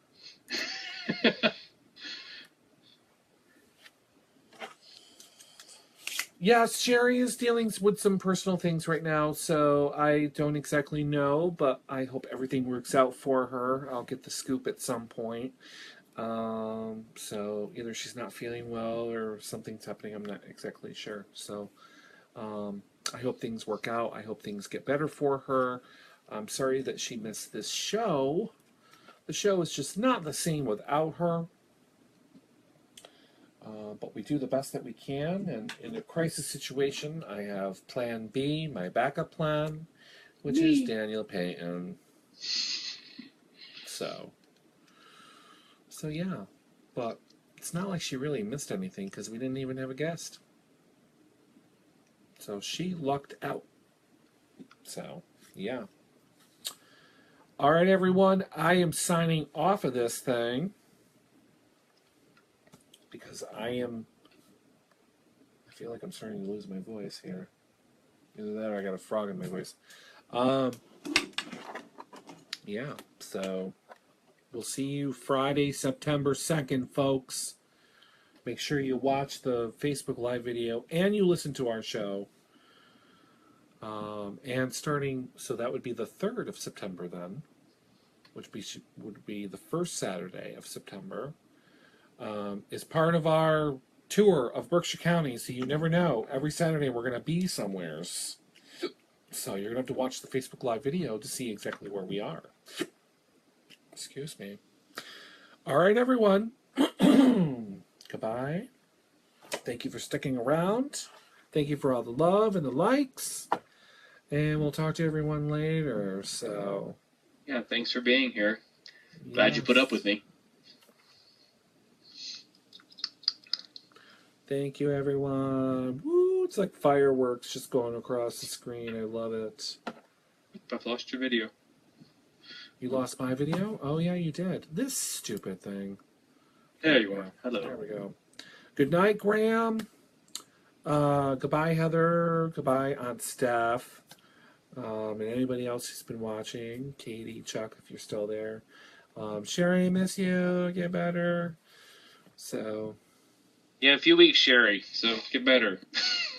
Yes, Sherri is dealing with some personal things right now, so I don't exactly know, but I hope everything works out for her. I'll get the scoop at some point. So either she's not feeling well or something's happening. I'm not exactly sure. So I hope things work out. I hope things get better for her. I'm sorry that she missed this show. The show is just not the same without her. But we do the best that we can, and in a crisis situation, I have Plan B, my backup plan, which is Daniel Payton. So yeah, but it's not like she really missed anything because we didn't even have a guest. So she lucked out. So yeah. All right, everyone, I am signing off of this thing. Because I feel like I'm starting to lose my voice here. Either that or I got a frog in my voice. Yeah, so we'll see you Friday, September 2nd, folks. Make sure you watch the Facebook Live video and you listen to our show. And starting, so that would be the 3rd of September then, which would be the first Saturday of September. Is part of our tour of Berkshire County, so you never know. Every Saturday we're going to be somewheres. So you're going to have to watch the Facebook Live video to see exactly where we are. Excuse me. All right, everyone. Goodbye. Thank you for sticking around. Thank you for all the love and the likes. And we'll talk to everyone later. So, yeah, thanks for being here. Glad you put up with me. Thank you, everyone. Woo, it's like fireworks just going across the screen. I love it. I've lost your video. You lost my video? Oh, yeah, you did. This stupid thing. There you are. Hello. There we go. Good night, Graham. Goodbye, Heather. Goodbye, Aunt Steph. And anybody else who's been watching. Katie, Chuck, if you're still there. Sherri, miss you. Get better. So... Yeah, a few weeks, Sherri, so get better.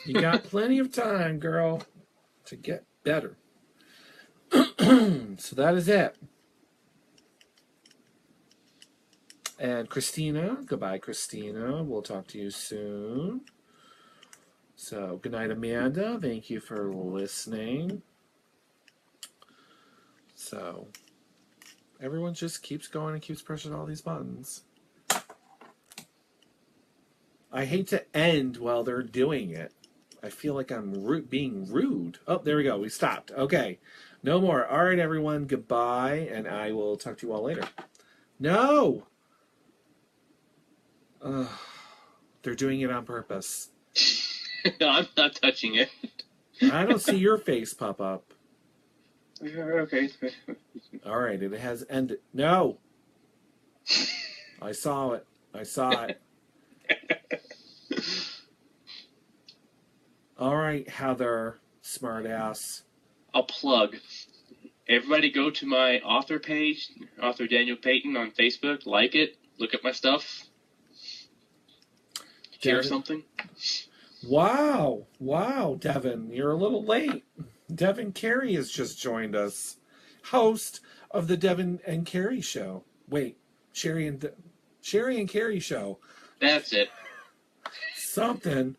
You got plenty of time, girl, to get better. So that is it. And Christina, goodbye, Christina. We'll talk to you soon. So, good night, Amanda. Thank you for listening. So, everyone just keeps going and keeps pressing all these buttons. I hate to end while they're doing it. I feel like I'm being rude. Oh, there we go. We stopped. Okay. No more. All right, everyone. Goodbye, and I will talk to you all later. No! They're doing it on purpose. I'm not touching it. I don't see your face pop up. Okay. All right, it has ended. No! I saw it. I saw it. All right, Heather, smartass. I'll plug. Everybody go to my author page, author Daniel Payton on Facebook. Like it. Look at my stuff. Share something. Wow, Devin, you're a little late. Devin Carey has just joined us, host of the Devin and Carey Show. Wait, Sherri and Carey Show. That's it. Something.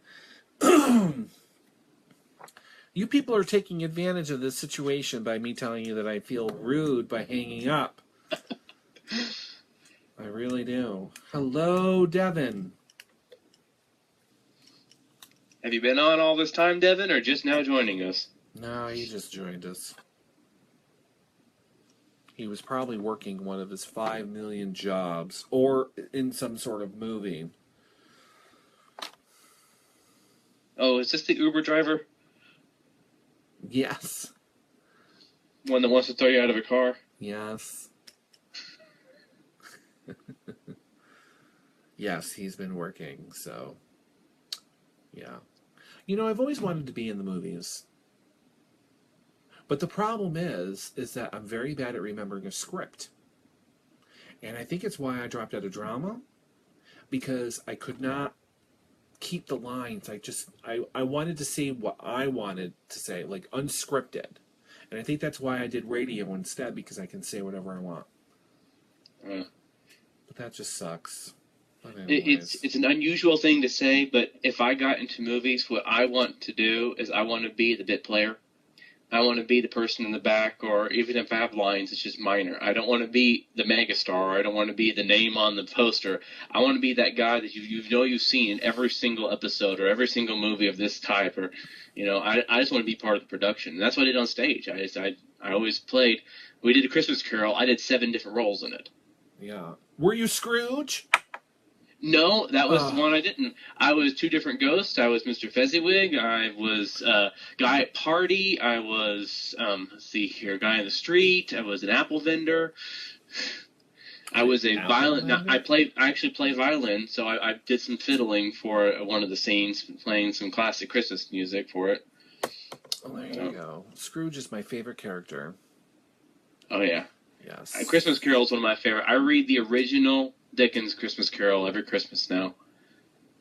You people are taking advantage of this situation by me telling you that I feel rude by hanging up. I really do. Hello, Devin. Have you been on all this time, Devin, or just now joining us? No, he just joined us. He was probably working one of his 5 million jobs, or in some sort of movie. Oh, is this the Uber driver? Yes. One that wants to throw you out of a car? Yes. Yes, he's been working, so... Yeah. You know, I've always wanted to be in the movies. But the problem is that I'm very bad at remembering a script. And I think it's why I dropped out of drama. Because I could not keep the lines. I wanted to say what I wanted to say, like unscripted. And I think that's why I did radio instead, because I can say whatever I want. But that just sucks. It's an unusual thing to say, but if I got into movies, what I want to do is I want to be the bit player. I want to be the person in the back, or even if I have lines, it's just minor. I don't want to be the megastar. I don't want to be the name on the poster. I want to be that guy that you've seen in every single episode or every single movie of this type. Or, I just want to be part of the production. And that's what I did on stage. I always played. We did A Christmas Carol. I did 7 different roles in it. Yeah. Were you Scrooge? No, that was the one I didn't. I was 2 different ghosts. I was Mr. Fezziwig. I was guy at party. I was, let's see here, guy in the street. I was an apple vendor. I was a violin. I actually play violin, so I did some fiddling for one of the scenes, playing some classic Christmas music for it. Oh, there you go. Scrooge is my favorite character. Oh, yeah. Yes. Christmas Carol is one of my favorite. I read the original Dickens Christmas Carol every Christmas now,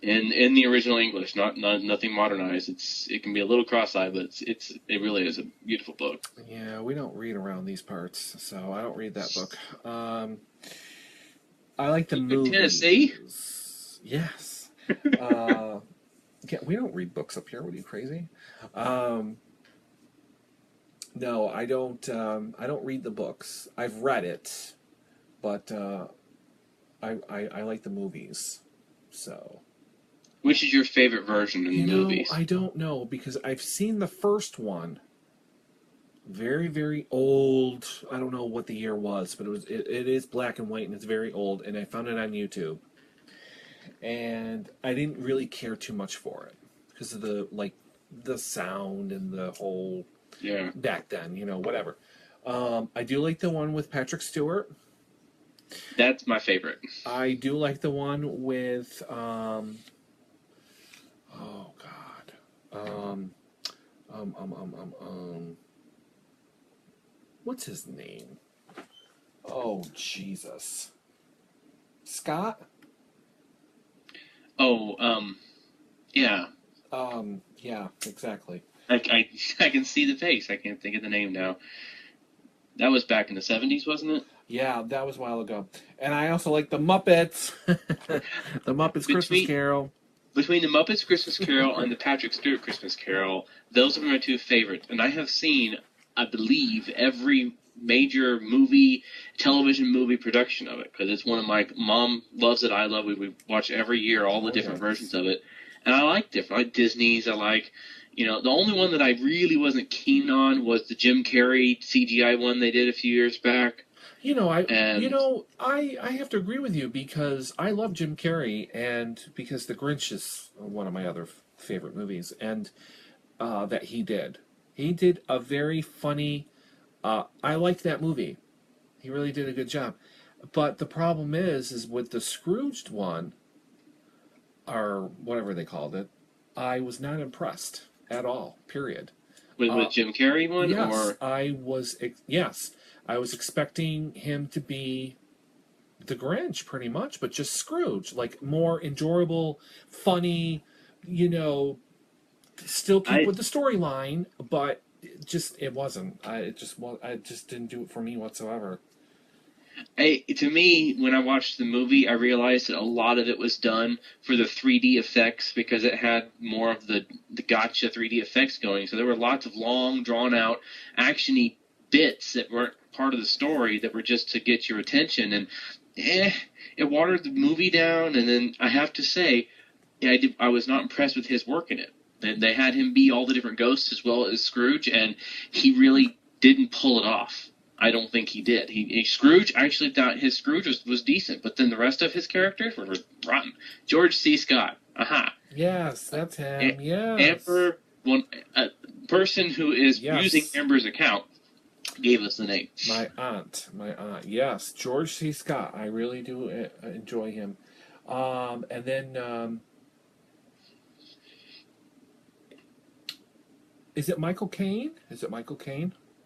in the original English, nothing modernized. It can be a little cross-eyed, but it really is a beautiful book. Yeah, we don't read around these parts, so I don't read that book. I like the movies. Tennessee? Yes. Yeah, we don't read books up here. What are you, crazy? No, I don't. I don't read the books. I've read it, but I like the movies. So. Which is your favorite version in the movies? I don't know, because I've seen the first one. Very, very old. I don't know what the year was, but it is black and white and it's very old, and I found it on YouTube. and I didn't really care too much for it because of the sound and the whole back then, whatever. I do like the one with Patrick Stewart. That's my favorite. I do like the one with oh God. What's his name? Oh Jesus. Scott? Oh, yeah. Yeah, exactly. I can see the face. I can't think of the name now. That was back in the 70s, wasn't it? Yeah, that was a while ago. And I also like the Muppets. The Muppets Christmas Carol. Between the Muppets Christmas Carol and the Patrick Stewart Christmas Carol, those are my two favorites. And I have seen, I believe, every major television movie production of it, because it's one of my mom loves it. I love it. We watch every year all the different versions of it, and I like different. I like Disney's. I like, the only one that I really wasn't keen on was the Jim Carrey CGI one they did a few years back. I have to agree with you because I love Jim Carrey, and because The Grinch is one of my other favorite movies, and that he did. He did a very funny. I liked that movie. He really did a good job. But the problem is with the Scrooged one, or whatever they called it, I was not impressed at all. Period. With Jim Carrey one, yes, or I was expecting him to be the Grinch, pretty much, but just Scrooge, like more enjoyable, funny, still keep with the storyline, but it wasn't. It just didn't do it for me whatsoever. To me, when I watched the movie, I realized that a lot of it was done for the 3D effects because it had more of the gotcha 3D effects going. So there were lots of long, drawn-out, action-y bits that weren't part of the story that were just to get your attention. And it watered the movie down. And then I have to say, I was not impressed with his work in it. They had him be all the different ghosts as well as Scrooge, and he really didn't pull it off. I don't think he did. Scrooge, I actually thought his Scrooge was decent, but then the rest of his characters were rotten. George C. Scott. Aha. Yes, that's him. Yes. Amber, a person who is using Amber's account, gave us the name. My aunt. Yes, George C. Scott. I really do enjoy him. And then, is it Michael Caine?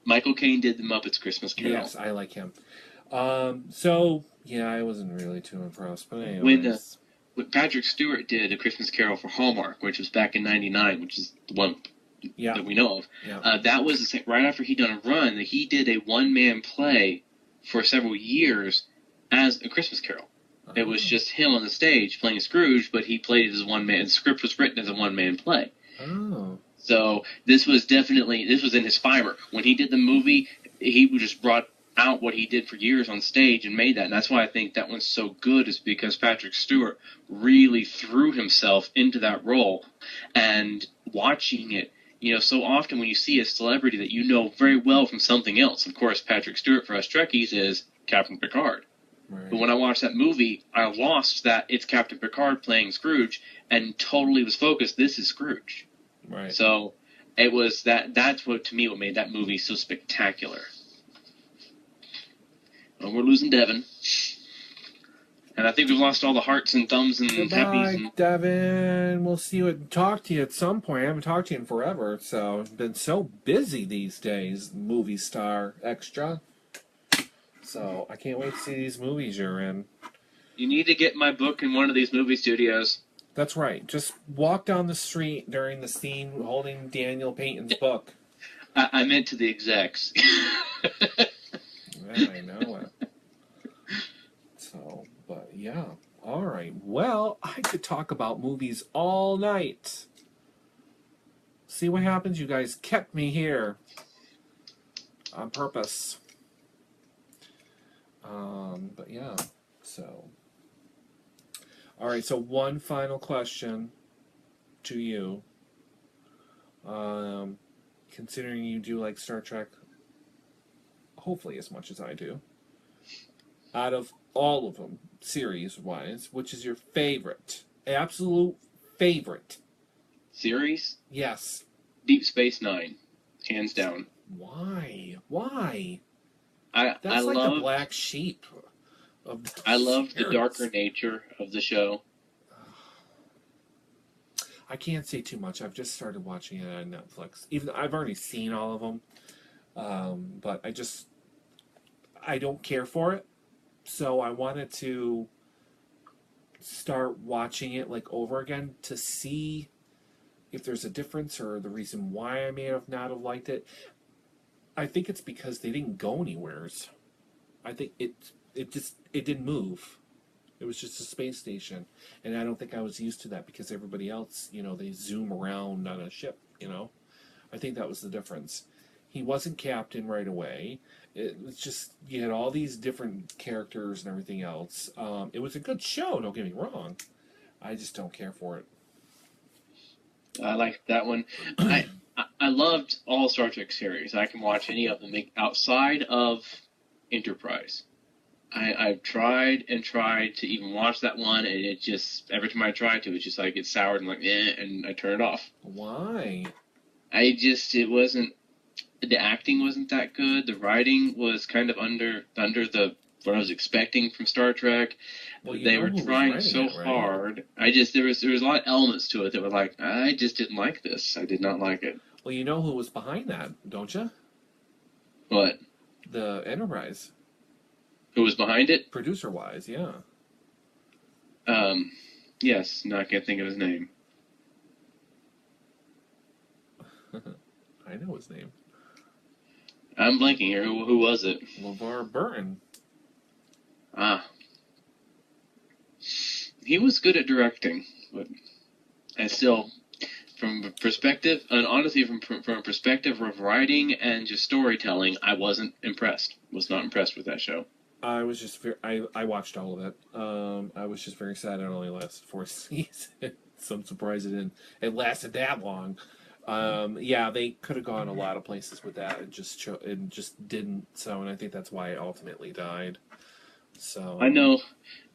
Michael Caine did the Muppets Christmas Carol. Yes, I like him. So, yeah, I wasn't really too impressed. But anyways. When Patrick Stewart did A Christmas Carol for Hallmark, which was back in '99, which is the one that we know of, that was right after he'd done a run, that he did a one-man play for several years as A Christmas Carol. It was just him on the stage playing Scrooge, but he played it as one man. The script was written as a one-man play. Oh. So this was in his fiber. When he did the movie, he just brought out what he did for years on stage and made that. And that's why I think that one's so good, is because Patrick Stewart really threw himself into that role. And watching it, so often when you see a celebrity that you know very well from something else, of course, Patrick Stewart for us Trekkies is Captain Picard. Right. But when I watched that movie, I lost that it's Captain Picard playing Scrooge and totally was focused, this is Scrooge. Right. So it was that's what, to me, what made that movie so spectacular. Well, we're losing Devin. And I think we've lost all the hearts and thumbs and happies. Goodbye, Devin. We'll see you talk to you at some point. I haven't talked to you in forever, so I've been so busy these days, movie star extra. So I can't wait to see these movies you're in. You need to get my book in one of these movie studios. That's right. Just walk down the street during the scene holding Daniel Payton's book. I meant to the execs. Yeah, I know it. So, but yeah. All right. Well, I could talk about movies all night. See what happens? You guys kept me here on purpose. But yeah, so. All right, so one final question to you. Considering you do like Star Trek, hopefully as much as I do, Out of all of them, series-wise, which is your favorite? Absolute favorite? Series? Yes. Deep Space Nine, hands down. Why? Why? I That's like the love black sheep of the I love the series. darker nature of the show. I can't say too much. I've just started watching it on Netflix. Even I've already seen all of them, but I don't care for it. So I wanted to start watching it like over again to see if there's a difference or the reason why I may have not have liked it. I think it's because they didn't go anywheres. I think it didn't move. It was just a space station, and I don't think I was used to that because everybody else, they zoom around on a ship. I think that was the difference. He wasn't captain right away. It was just you had all these different characters and everything else. It was a good show. Don't get me wrong. I just don't care for it. I liked that one. I loved all Star Trek series. I can watch any of them outside of Enterprise. I've tried and tried to even watch that one, and it just every time I try to, it's just like it's soured and like and I turn it off. Why? It wasn't the acting wasn't that good. The writing was kind of under what I was expecting from Star Trek. Well, They were trying so hard. There was a lot of elements to it that were like I just didn't like this. I did not like it. Well, you know who was behind that, don't you? What? The Enterprise. Who was behind it? Producer-wise, yeah. Yes. No, I can't think of his name. I know his name. I'm blanking here. Who was it? LeVar Burton. Ah. He was good at directing, but I still, from a perspective, and honestly, from a perspective of writing and just storytelling, I wasn't impressed. Was not impressed with that show. I was just I watched all of it. I was just very sad it only lasted 4 seasons. So I'm surprised it lasted that long. Yeah, they could have gone a lot of places with that. It just didn't. So, and I think that's why it ultimately died. So I know.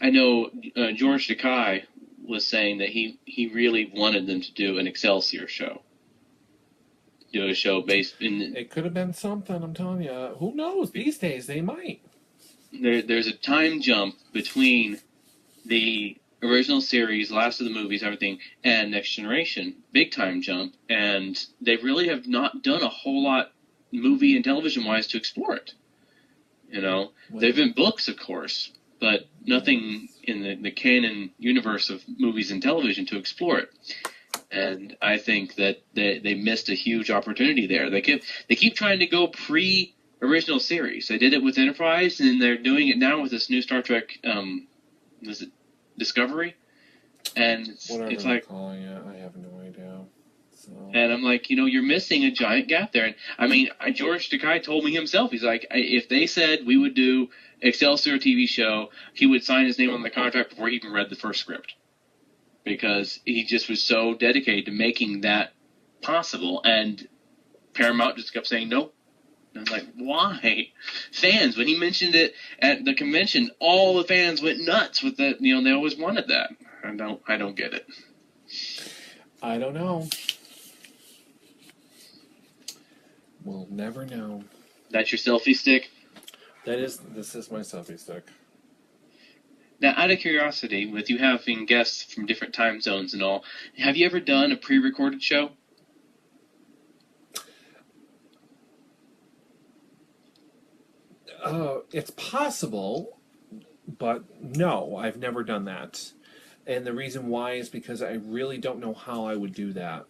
George Takei was saying that he really wanted them to do an Excelsior show. Do a show based in. It could have been something. I'm telling you. Who knows? These days they might. There's a time jump between the original series, last of the movies, everything, and Next Generation. Big time jump, and they really have not done a whole lot, movie and television wise, to explore it. There've been books, of course, but nothing in the canon universe of movies and television to explore it. And I think that they missed a huge opportunity there. They keep trying to go pre-original series. They did it with Enterprise, and they're doing it now with this new Star Trek. Was it Discovery? And it's like calling it, I have no idea. So. And I'm like, you're missing a giant gap there. And I mean, George Takei told me himself. He's like, if they said we would do Excelsior TV show, he would sign his name on the contract before he even read the first script, because he just was so dedicated to making that possible. And Paramount just kept saying no. And I'm like, why? Fans, when he mentioned it at the convention, all the fans went nuts with that. They always wanted that. I don't get it. I don't know. We'll never know. That's your selfie stick? This is my selfie stick. Now, out of curiosity, with you having guests from different time zones and all, have you ever done a pre-recorded show? It's possible, but no, I've never done that. And the reason why is because I really don't know how I would do that,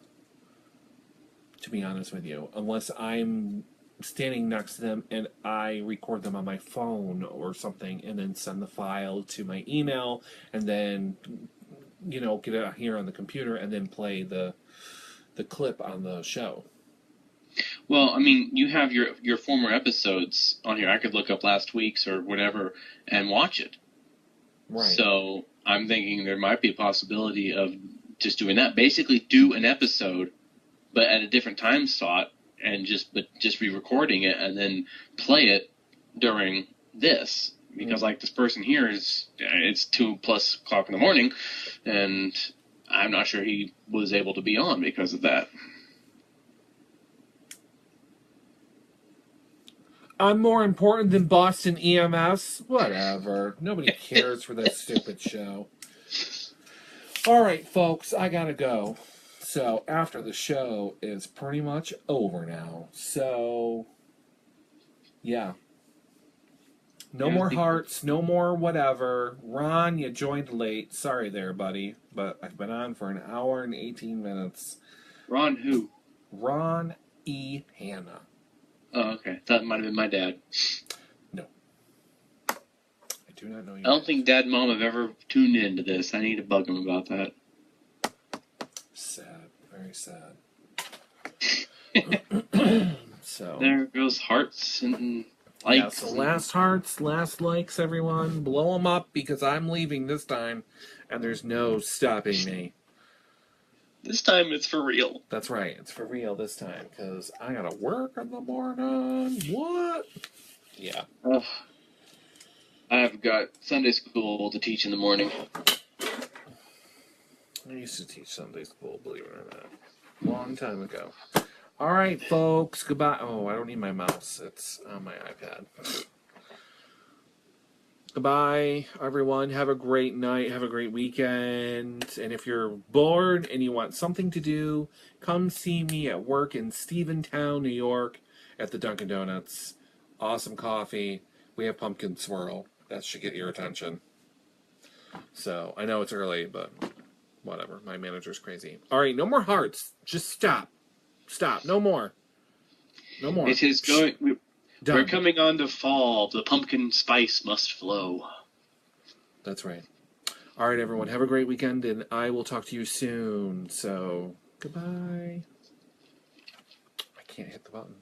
to be honest with you, unless I'm standing next to them and I record them on my phone or something and then send the file to my email and then, get it here on the computer and then play the clip on the show. Well, I mean, you have your former episodes on here. I could look up last week's or whatever and watch it. Right. So I'm thinking there might be a possibility of just doing that. Basically, do an episode, but at a different time slot, and just re-recording it and then play it during this. because like this person here it's 2+ o'clock in the morning, and I'm not sure he was able to be on because of that. I'm more important than Boston EMS. Whatever. Nobody cares for that stupid show. All right, folks, I gotta go. So after the show is pretty much over now. So yeah. No more hearts, no more whatever. Ron, you joined late. Sorry there, buddy. But I've been on for an hour and 18 minutes. Ron who? Ron E. Hanna. Oh, okay. That might have been my dad. No. I do not know you. I don't think Dad and Mom have ever tuned into this. I need to bug them about that. Sad. Very sad. So there goes hearts and likes. Yeah, so last hearts, last likes, everyone. Blow them up because I'm leaving this time, and there's no stopping me. This time it's for real. That's right. It's for real this time because I gotta work in the morning. What? Yeah. I've got Sunday school to teach in the morning. I used to teach Sunday school, believe it or not. Long time ago. All right, folks. Goodbye. Oh, I don't need my mouse. It's on my iPad. Goodbye, everyone. Have a great night. Have a great weekend. And if you're bored and you want something to do, come see me at work in Stephentown, New York at the Dunkin' Donuts. Awesome coffee. We have pumpkin swirl. That should get your attention. So, I know it's early, but whatever. My manager's crazy. All right, no more hearts. Just stop. Stop. No more. No more. It is going... Done. We're coming on to fall. The pumpkin spice must flow. That's right. All right, everyone. Have a great weekend, and I will talk to you soon. So, goodbye. I can't hit the button.